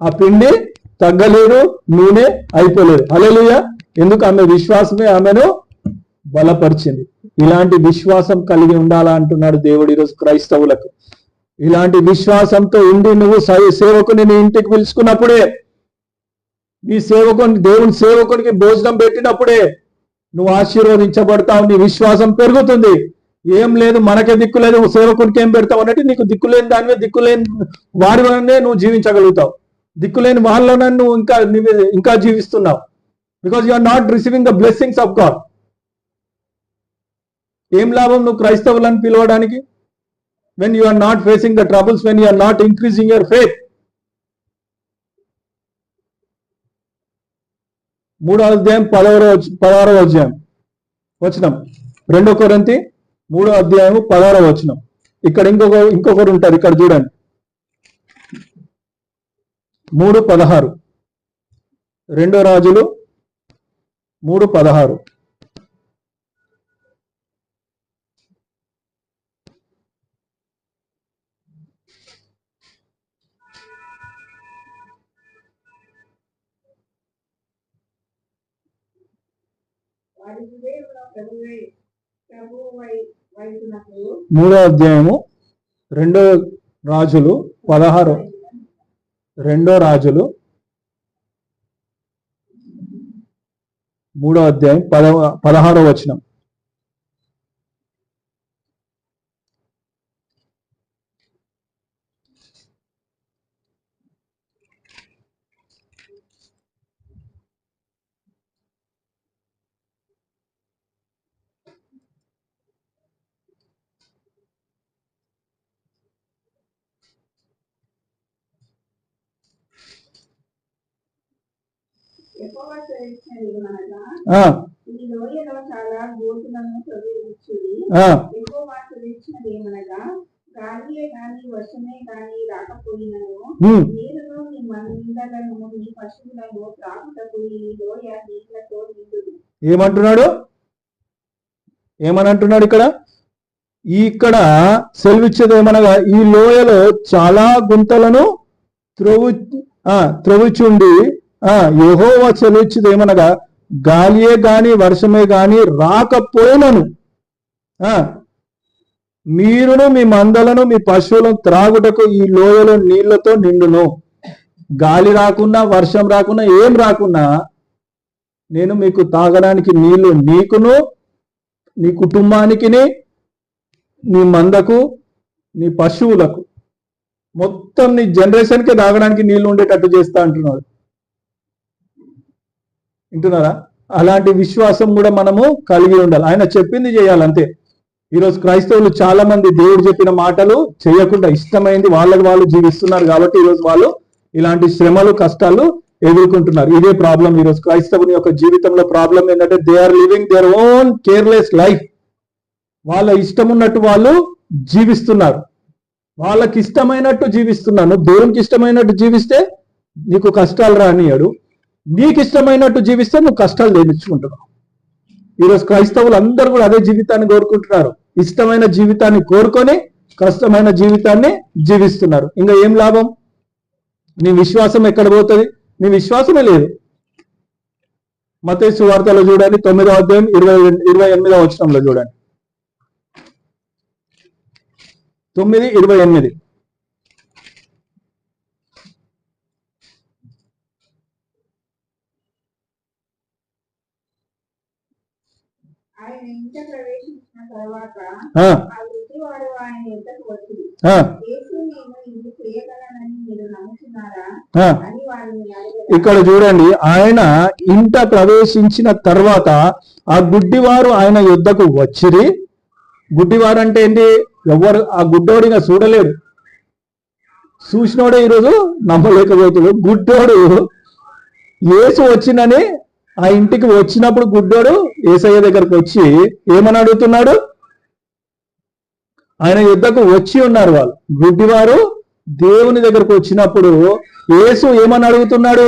ఆ పిండి తగ్గలేదు, నూనె అయిపోలేదు. హల్లెలూయా. ఎందుకు? ఆమె విశ్వాసమే ఆమెను బలపరిచింది. ఇలాంటి విశ్వాసం కలిగి ఉండాలా అంటున్నాడు దేవుడు ఈరోజు క్రైస్తవులకు. ఇలాంటి విశ్వాసంతో ఉండి నువ్వు సేవకుని నీ ఇంటికి పిలుచుకున్నప్పుడే, నీ సేవకుని, దేవుని సేవకునికి భోజనం పెట్టినప్పుడే నువ్వు ఆశీర్వదించబడతావు. నీ విశ్వాసం పెరుగుతుంది. ఏం లేదు, మనకే దిక్కు లేదు, సేవకునికి ఏం పెడతావు అన్నట్టు నీకు దిక్కులేని దానివే, దిక్కులేని వారిలోనే నువ్వు జీవించగలుగుతావు. దిక్కులేని వాళ్ళలోనే నువ్వు ఇంకా జీవిస్తున్నావు. Because you are not receiving the blessings of God. ఏం లాభం నువ్వు క్రైస్తవులను పిలవడానికి? when you are not facing the troubles, when you are not increasing your faith. 3వ అధ్యాయం 16వ అధ్యాయం వచనం, 2 కొరింథీ 3వ అధ్యాయం 16వ వచనం. ఇక్కడ ఇంకొకరు ఉంటారు. ఇక్కడ చూడండి, 3:16, 2 రాజులు 3:16. మూడో అధ్యాయము 2 రాజులు 16, 2 రాజులు 3వ అధ్యాయం 16వ వచనం. ఈ లోయలో చాలా గోతులను తొలగించుడి. యెహోవా సెలవిచ్చినదేమనగా, గాలియే గాని వర్షమే గాని రాకపోయినను నీరును నీ మందలను నీ పశువులను త్రాగుటకు ఈ లోయ నీళ్లతో నిండును. ఏమనంటున్నాడు ఇక్కడ? సెలవిచ్చేది ఏమనగా, ఈ లోయలో చాలా గుంతలను త్రవ్వుచుండి, యెహోవా సెలవిచ్చేది ఏమనగా, గాలియే గాని వర్షమే గాని రాకపోయినను మీరును మీ మందలను మీ పశువులను త్రాగుటకు ఈ లోయలో నీళ్లతో నిండును. గాలి రాకున్నా, వర్షం రాకున్నా, ఏం రాకున్నా నేను మీకు తాగడానికి నీళ్లు, నీకును నీ కుటుంబానికి, నీ మందకు, నీ పశువులకు, మొత్తం నీ జనరేషన్కే తాగడానికి నీళ్లు ఉండేటట్టు చేస్తా అంటున్నాడు. వింటున్నారా? అలాంటి విశ్వాసం కూడా మనము కలిగి ఉండాలి. ఆయన చెప్పింది చేయాలంతే. ఈరోజు క్రైస్తవులు చాలా మంది దేవుడు చెప్పిన మాటలు చేయకుండా ఇష్టమైంది వాళ్ళకి వాళ్ళు జీవిస్తున్నారు. కాబట్టి ఈరోజు వాళ్ళు ఇలాంటి శ్రమలు, కష్టాలు ఎదుర్కొంటున్నారు. ఇదే ప్రాబ్లం ఈరోజు క్రైస్తవుని యొక్క జీవితంలో. ప్రాబ్లం ఏంటంటే they are living their own careless life. వాళ్ళ ఇష్టం ఉన్నట్టు వాళ్ళు జీవిస్తున్నారు. వాళ్ళకి ఇష్టమైనట్టు జీవిస్తున్నాను. దేవునికి ఇష్టమైనట్టు జీవిస్తే నీకు కష్టాలు రానియడు. నీకు ఇష్టమైనట్టు జీవిస్తే నువ్వు కష్టాలు తెచ్చుకుంటున్నావు. ఈరోజు క్రైస్తవులు అందరూ కూడా అదే జీవితాన్ని కోరుకుంటున్నారు. ఇష్టమైన జీవితాన్ని కోరుకొని కష్టమైన జీవితాన్ని జీవిస్తున్నారు. ఇంకా ఏం లాభం? నీ విశ్వాసం ఎక్కడ పోతుంది? నీ విశ్వాసమే లేదు. మత్తయి సువార్తలో చూడండి, 9వ అధ్యాయం 28వ వచనంలో చూడండి, 9:28. ఆయన ఇంట ప్రవేశించిన తర్వాత ఆ వృద్ధివారు ఆయన యొద్దకు వచ్చి, యేసు నేను ఇది చేయగలనని మీరు నమ్ముతున్నారా అని వారిని అడిగారు. ఇక్కడ చూడండి, ఆయన ఇంట ప్రవేశించిన తర్వాత ఆ గుడ్డివారు ఆయన యొద్దకు వచ్చిరి. గుడ్డివారు అంటే ఏంటి? ఎవరు ఆ గుడ్డోడిగా చూడలేడు. చూసినోడే ఈరోజు నమ్మలేకపోతున్నాడు. గుడ్డోడు యేసు వచ్చినని ఆ ఇంటికి వచ్చినప్పుడు గుడ్డోడు యేసయ్య దగ్గరకు వచ్చి ఏమని అడుగుతున్నాడు? ఆయన యుద్ధకు వచ్చి ఉన్నారు వాళ్ళు. గుడ్డివారు దేవుని దగ్గరకు వచ్చినప్పుడు యేసు ఏమని అడుగుతున్నాడు?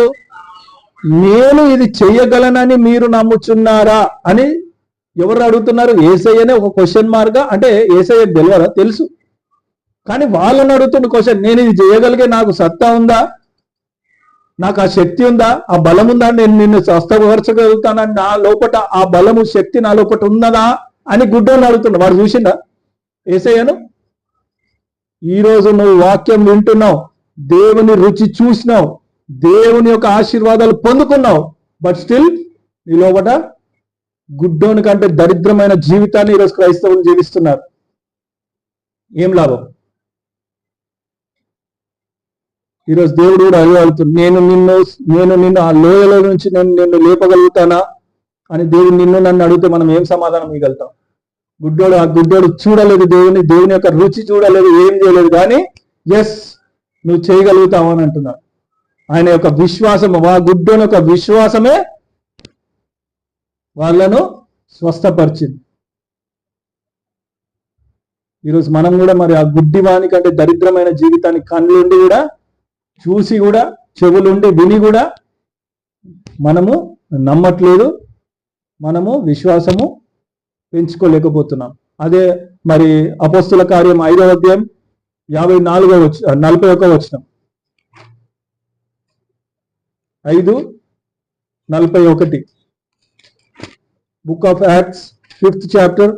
నేను ఇది చెయ్యగలనని మీరు నమ్ముచున్నారా అని ఎవరు అడుగుతున్నారు? యేసయ్యనే ఒక క్వశ్చన్ మార్క్. అంటే యేసయ్యకు తెలియదా? తెలుసు. కానీ వాళ్ళని అడుగుతున్న క్వశ్చన్, నేను ఇది చేయగలిగే నాకు సత్తా ఉందా? నాకు ఆ శక్తి ఉందా, ఆ బలం ఉందా, నేను నిన్ను స్వస్థపరచగలుగుతానని నా లోపట ఆ బలము శక్తి నా లోపట ఉన్నదా అని గుడ్డోని అడుగుతున్నా. వాడు చూసిందా యేసయ్యను? ఈరోజు నువ్వు వాక్యం వింటున్నావు, దేవుని రుచి చూసినావు, దేవుని యొక్క ఆశీర్వాదాలు పొందుకున్నావు, బట్ స్టిల్ నీ లోపట గుడ్డోని కంటే దరిద్రమైన జీవితాన్ని ఈరోజు క్రైస్తవులు జీవిస్తున్నారు. ఏం లాభం? ఈరోజు దేవుడు కూడా అడుగుతుంది, నేను నిన్ను ఆ లోయలో నుంచి నిన్ను లేపగలుగుతానా అని దేవుడు నన్ను అడిగితే మనం ఏం సమాధానం ఇవ్వగలుగుతాం? ఆ గుడ్డోడు చూడలేదు దేవుని యొక్క రుచి చూడలేదు, ఏం చేయలేదు, కానీ ఎస్ నువ్వు చేయగలుగుతావు అని అంటున్నాడు. ఆయన యొక్క విశ్వాసము, ఆ గుడ్డోని యొక్క విశ్వాసమే వాళ్ళను స్వస్థపరిచింది. ఈరోజు మనం కూడా మరి ఆ గుడ్డివాని కంటే దరిద్రమైన జీవితాన్ని కళ్ళుండి కూడా చూసి కూడా చెవులుండి విని కూడా మనము నమ్మట్లేదు, మనము విశ్వాసము పెంచుకోలేకపోతున్నాం. అదే మరి అపోస్తుల కార్యం 5వ అధ్యాయం 41వ వచనం, 5:41, book of acts 5th chapter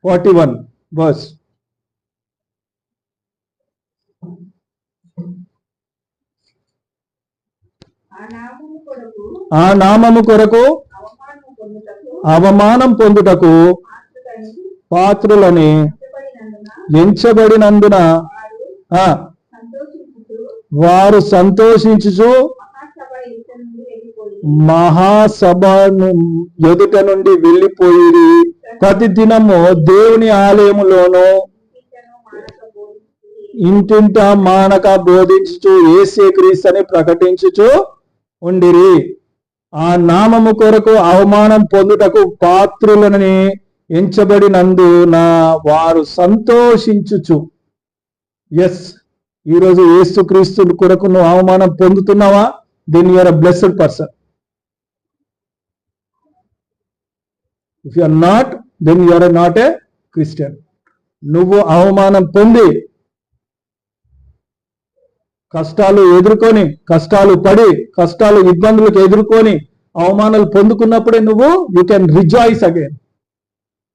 41 verse. ఆ నామము కొరకు అవమానం పొందుటకు పాత్రులని ఎంచబడినందున వారు సంతోషించుచు మహాసభ ఎదుట నుండి వెళ్ళిపోయి ప్రతి దినము దేవుని ఆలయములోను ఇంటింట మానక బోధించుచు యేసే క్రీస్తు అని ప్రకటించుచు ఉండిరి. ఆ నామము కొరకు అవమానం పొందుటకు పాత్రులని ఎంచబడినందున వారు సంతోషించుచు. ఎస్, ఈరోజు యేసుక్రీస్తు కొరకు నువ్వు అవమానం పొందుతున్నావా? Then you are a blessed person. If you are not, then you are not a Christian. నువ్వు అవమానం పొంది, కష్టాలు ఎదుర్కొని, కష్టాలు పడి, కష్టాలు ఇబ్బందులకు ఎదుర్కొని అవమానాలు పొందుకున్నప్పుడే నువ్వు you can rejoice again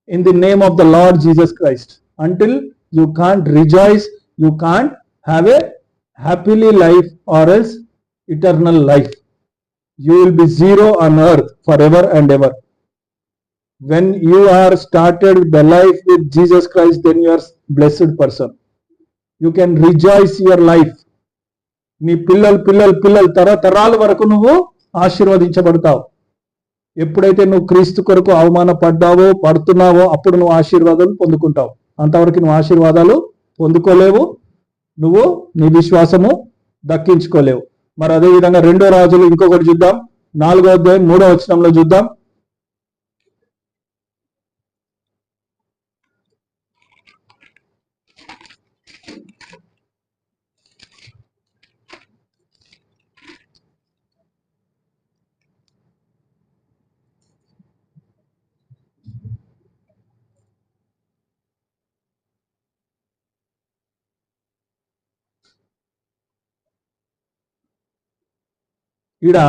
in the name of the Lord Jesus Christ. Until you can't rejoice, you can't have a happily life or else eternal life. You will be zero on earth forever and ever. When you are started the life with Jesus Christ, then you are blessed person. You can rejoice your life. నీ పిల్లలు తరతరాల వరకు నువ్వు ఆశీర్వదించబడతావు. ఎప్పుడైతే నువ్వు క్రీస్తు కొరకు పడుతున్నావో అప్పుడు నువ్వు ఆశీర్వాదాలు పొందుకుంటావు. అంతవరకు నువ్వు ఆశీర్వాదాలు పొందుకోలేవు, నువ్వు నీ విశ్వాసము దక్కించుకోలేవు. మరి అదే విధంగా 2 రాజులు ఇంకొకటి చూద్దాం, 4వ అధ్యాయం 3వ వచనంలో చూద్దాం. ఈడ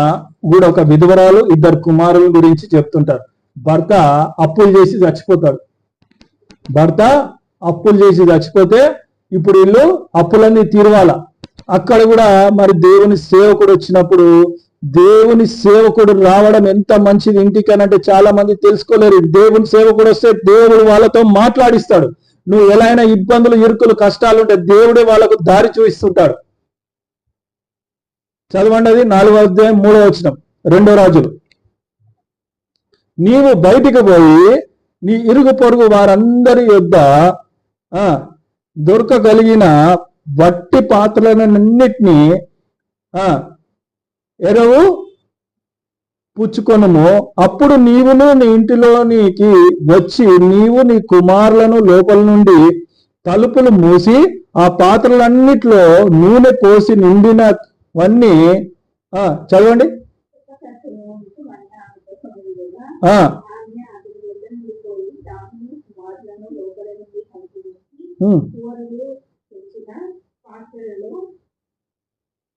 కూడా ఒక విధవరాలు, 2 కుమారుల గురించి చెప్తుంటారు. భర్త అప్పులు చేసి చచ్చిపోతే ఇప్పుడు వీళ్ళు అప్పులన్నీ తీరవాల. అక్కడ కూడా మరి దేవుని సేవకుడు వచ్చినప్పుడు, దేవుని సేవకుడు రావడం ఎంత మంచిది ఇంటికి అని అంటే చాలా మంది తెలుసుకోలేరు. దేవుని సేవకుడు వస్తే దేవుడు వాళ్ళతో మాట్లాడిస్తాడు. నువ్వు ఎలా అయినా ఇబ్బందులు, ఇరుకులు, కష్టాలు ఉంటే దేవుడే వాళ్ళకు దారి చూపిస్తుంటాడు. చదవండి, అది 4వ అధ్యాయం 3వ వచనం, 2 రాజులు. నీవు బయటికి పోయి నీ ఇరుగు పొరుగు వారందరి యొద్ద దొరకగలిగిన వట్టి పాత్రలన్నిటినీ ఎరవు పుచ్చుకొనుము. అప్పుడు నీవును నీ ఇంటిలోనికి వచ్చి నీవు నీ కుమారులను లోపల నుండి తలుపులు మూసి ఆ పాత్రలన్నిట్లో నూనె పోసి నిండినవన్నీ చదవండి.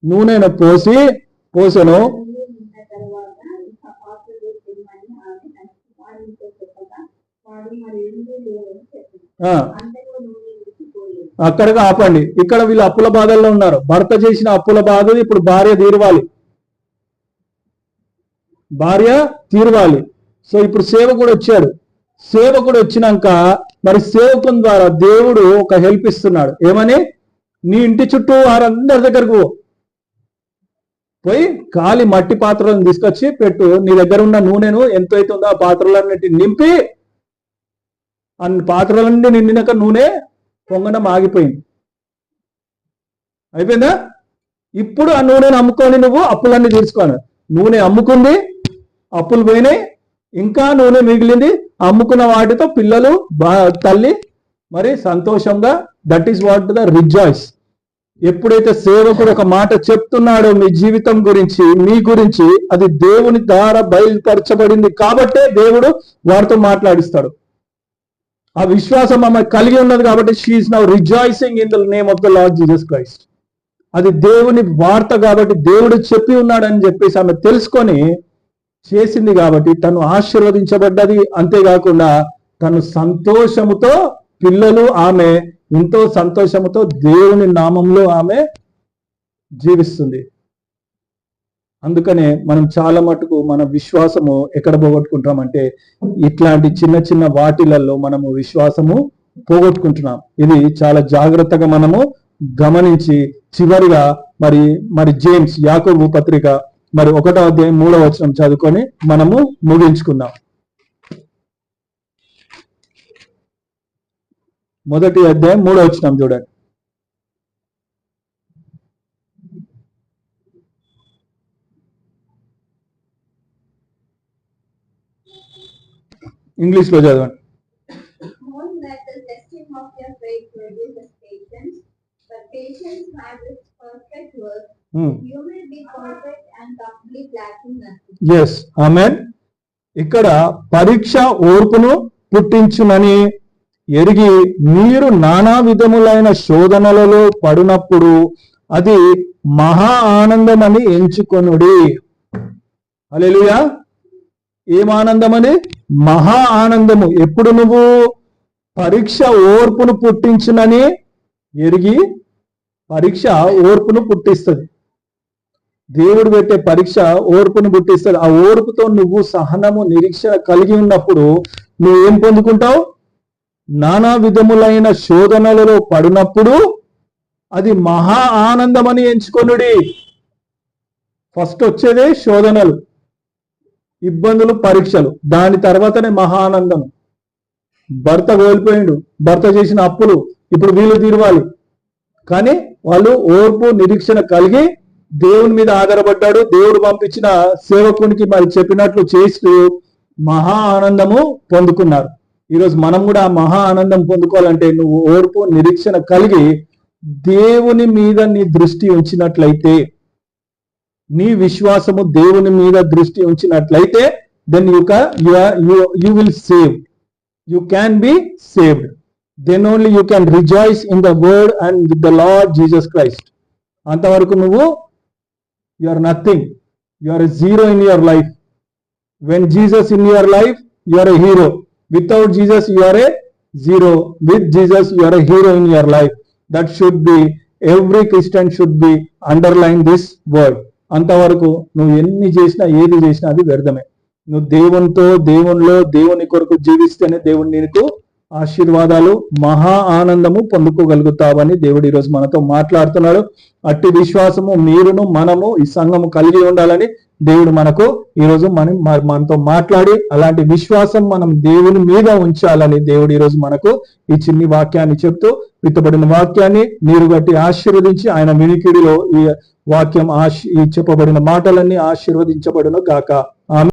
నూనెను పోసి పోసెను. నీళ్ళు నిండిన తరువాత ఇక పాత్రలో తిమ్మని ఆమె తన కుమారునితో చెప్పగా వాడు మరేమీ లేదని చెప్పింది. అంతలో నూనె విడిచిపోయింది. అక్కడగా ఆపండి. ఇక్కడ వీళ్ళు అప్పుల బాధల్లో ఉన్నారు. భర్త చేసిన అప్పుల బాధ ఇప్పుడు భార్య తీరవాలి. సో ఇప్పుడు సేవకుడు వచ్చాడు. సేవకుడు వచ్చినాక మరి సేవకుని ద్వారా దేవుడు ఒక హెల్ప్ ఇస్తున్నాడు. ఏమని? నీ ఇంటి చుట్టూ వారందరి దగ్గరకు పోయి ఖాళీ మట్టి పాత్రలను తీసుకొచ్చి పెట్టు. నీ దగ్గర ఉన్న నూనెను ఎంత అయితే ఉందో ఆ పాత్రలన్నిటి నింపి, అన్ని పాత్రలన్నీ నిండినాక నూనె పొంగడం ఆగిపోయింది. అయిపోయిందా? ఇప్పుడు ఆ నూనెను అమ్ముకొని నువ్వు అప్పులన్నీ తీర్చుకోను. నూనె అమ్ముకుంది, అప్పులు పోయినాయి, ఇంకా నూనె మిగిలింది. అమ్ముకున్న వాటితో పిల్లలు తల్లి మరి సంతోషంగా, that is what the rejoice. ఎప్పుడైతే సేవకుడు ఒక మాట చెప్తున్నాడో మీ జీవితం గురించి, మీ గురించి, అది దేవుని ద్వారా బయలుపరచబడింది కాబట్టే దేవుడు వారితో మాట్లాడిస్తాడు. ఆ విశ్వాసం ఆమె కలిగి ఉన్నది కాబట్టి she is now rejoicing in the name of the Lord Jesus Christ. అది దేవుని వార్త కాబట్టి, దేవుడు చెప్పి ఉన్నాడని చెప్పేసి ఆమె తెలుసుకొని చేసింది కాబట్టి తను ఆశీర్వదించబడ్డది. అంతేకాకుండా తను సంతోషముతో, పిల్లలు, ఆమె ఎంతో సంతోషముతో దేవుని నామంలో ఆమె జీవిస్తుంది. అందుకనే మనం చాలా మటుకు మన విశ్వాసము ఎక్కడ పోగొట్టుకుంటామంటే ఇట్లాంటి చిన్న చిన్న వాటిలలో మనము విశ్వాసము పోగొట్టుకుంటున్నాం. ఇది చాలా జాగ్రత్తగా మనము గమనించి చివరిగా మరి జేమ్స్ యాకోబు పత్రిక 1వ అధ్యాయం 3వ వచనం చదువుకొని మనము ముగించుకుందాం. 1వ అధ్యాయం 3వ వచనం చూడండి. ఇంగ్లీష్ లో చదవండి. ఎస్, ఆమేన్. ఇక్కడ పరీక్ష ఓర్పును పుట్టించునని ఎరిగి మీరు నానా విధములైన శోధనలలో పడినప్పుడు అది మహా ఆనందమని ఎంచుకొనుడి. హల్లెలూయా. ఏం ఆనందమని? మహా ఆనందము. ఎప్పుడు నువ్వు పరీక్ష ఓర్పును పుట్టించునని ఎరిగి, పరీక్ష ఓర్పును పుట్టిస్తుంది. దేవుడు పెట్టే పరీక్ష ఓర్పును పుట్టిస్తుంది. ఆ ఓర్పుతో నువ్వు సహనము, నిరీక్షణ కలిగి ఉన్నప్పుడు నువ్వు ఏం పొందుకుంటావు? నానా విధములైన శోధనలలో పడినప్పుడు అది మహా ఆనందమని ఎంచుకొనుడి. ఫస్ట్ వచ్చేదే శోధనలు, ఇబ్బందులు, పరీక్షలు. దాని తర్వాతనే మహా ఆనందం. భర్త కోల్పోయిండు, భర్త చేసిన అప్పులు ఇప్పుడు వీళ్ళు తీరవాలి. కానీ వాళ్ళు ఓర్పు, నిరీక్షణ కలిగి దేవుని మీద ఆధారపడ్డాడు. దేవుడు పంపించిన సేవకునికి మరి చెప్పినట్లు చేస్తూ మహా ఆనందము పొందుకున్నారు. ఈరోజు మనం కూడా ఆ మహా ఆనందం పొందుకోవాలంటే నువ్వు ఓర్పు, నిరీక్షణ కలిగి దేవుని మీద నీ దృష్టి ఉంచినట్లయితే, నీ విశ్వాసము దేవుని మీద దృష్టి ఉంచినట్లయితే, then you will save. You can be saved. Then only you can rejoice in the word and with the Lord Jesus Christ. అంతవరకు నువ్వు you are nothing. You are a zero in your life. When Jesus in your life you are a hero. Without Jesus you are a zero. With Jesus you are a hero in your life. That should be, every Christian should be underline this word. అంతవరకు నువ్వు ఎన్ని చేసినా, ఏది చేసినా అది వ్యర్థమే. నువ్వు దేవునితో, దేవునిలో, దేవుని కొరకు జీవిస్తేనే దేవుడు నీకు ఆశీర్వాదాలు, మహా ఆనందము పొందుకోగలుగుతావని దేవుడు ఈరోజు మనతో మాట్లాడుతున్నాడు. అట్టి విశ్వాసము మీరును, మనము, ఈ సంఘము కలిగి ఉండాలని దేవుడు మనకు ఈరోజు మనతో మాట్లాడి, అలాంటి విశ్వాసం మనం దేవుని మీద ఉంచాలని దేవుడు ఈరోజు మనకు ఈ చిన్ని వాక్యాన్ని చెప్తూ, విత్తబడిన వాక్యాన్ని నీరు గట్టి ఆశీర్వదించి ఆయన వినికిడిలో ఈ వాక్యం ఈ చెప్పబడిన మాటలన్నీ ఆశీర్వదించబడును గాక.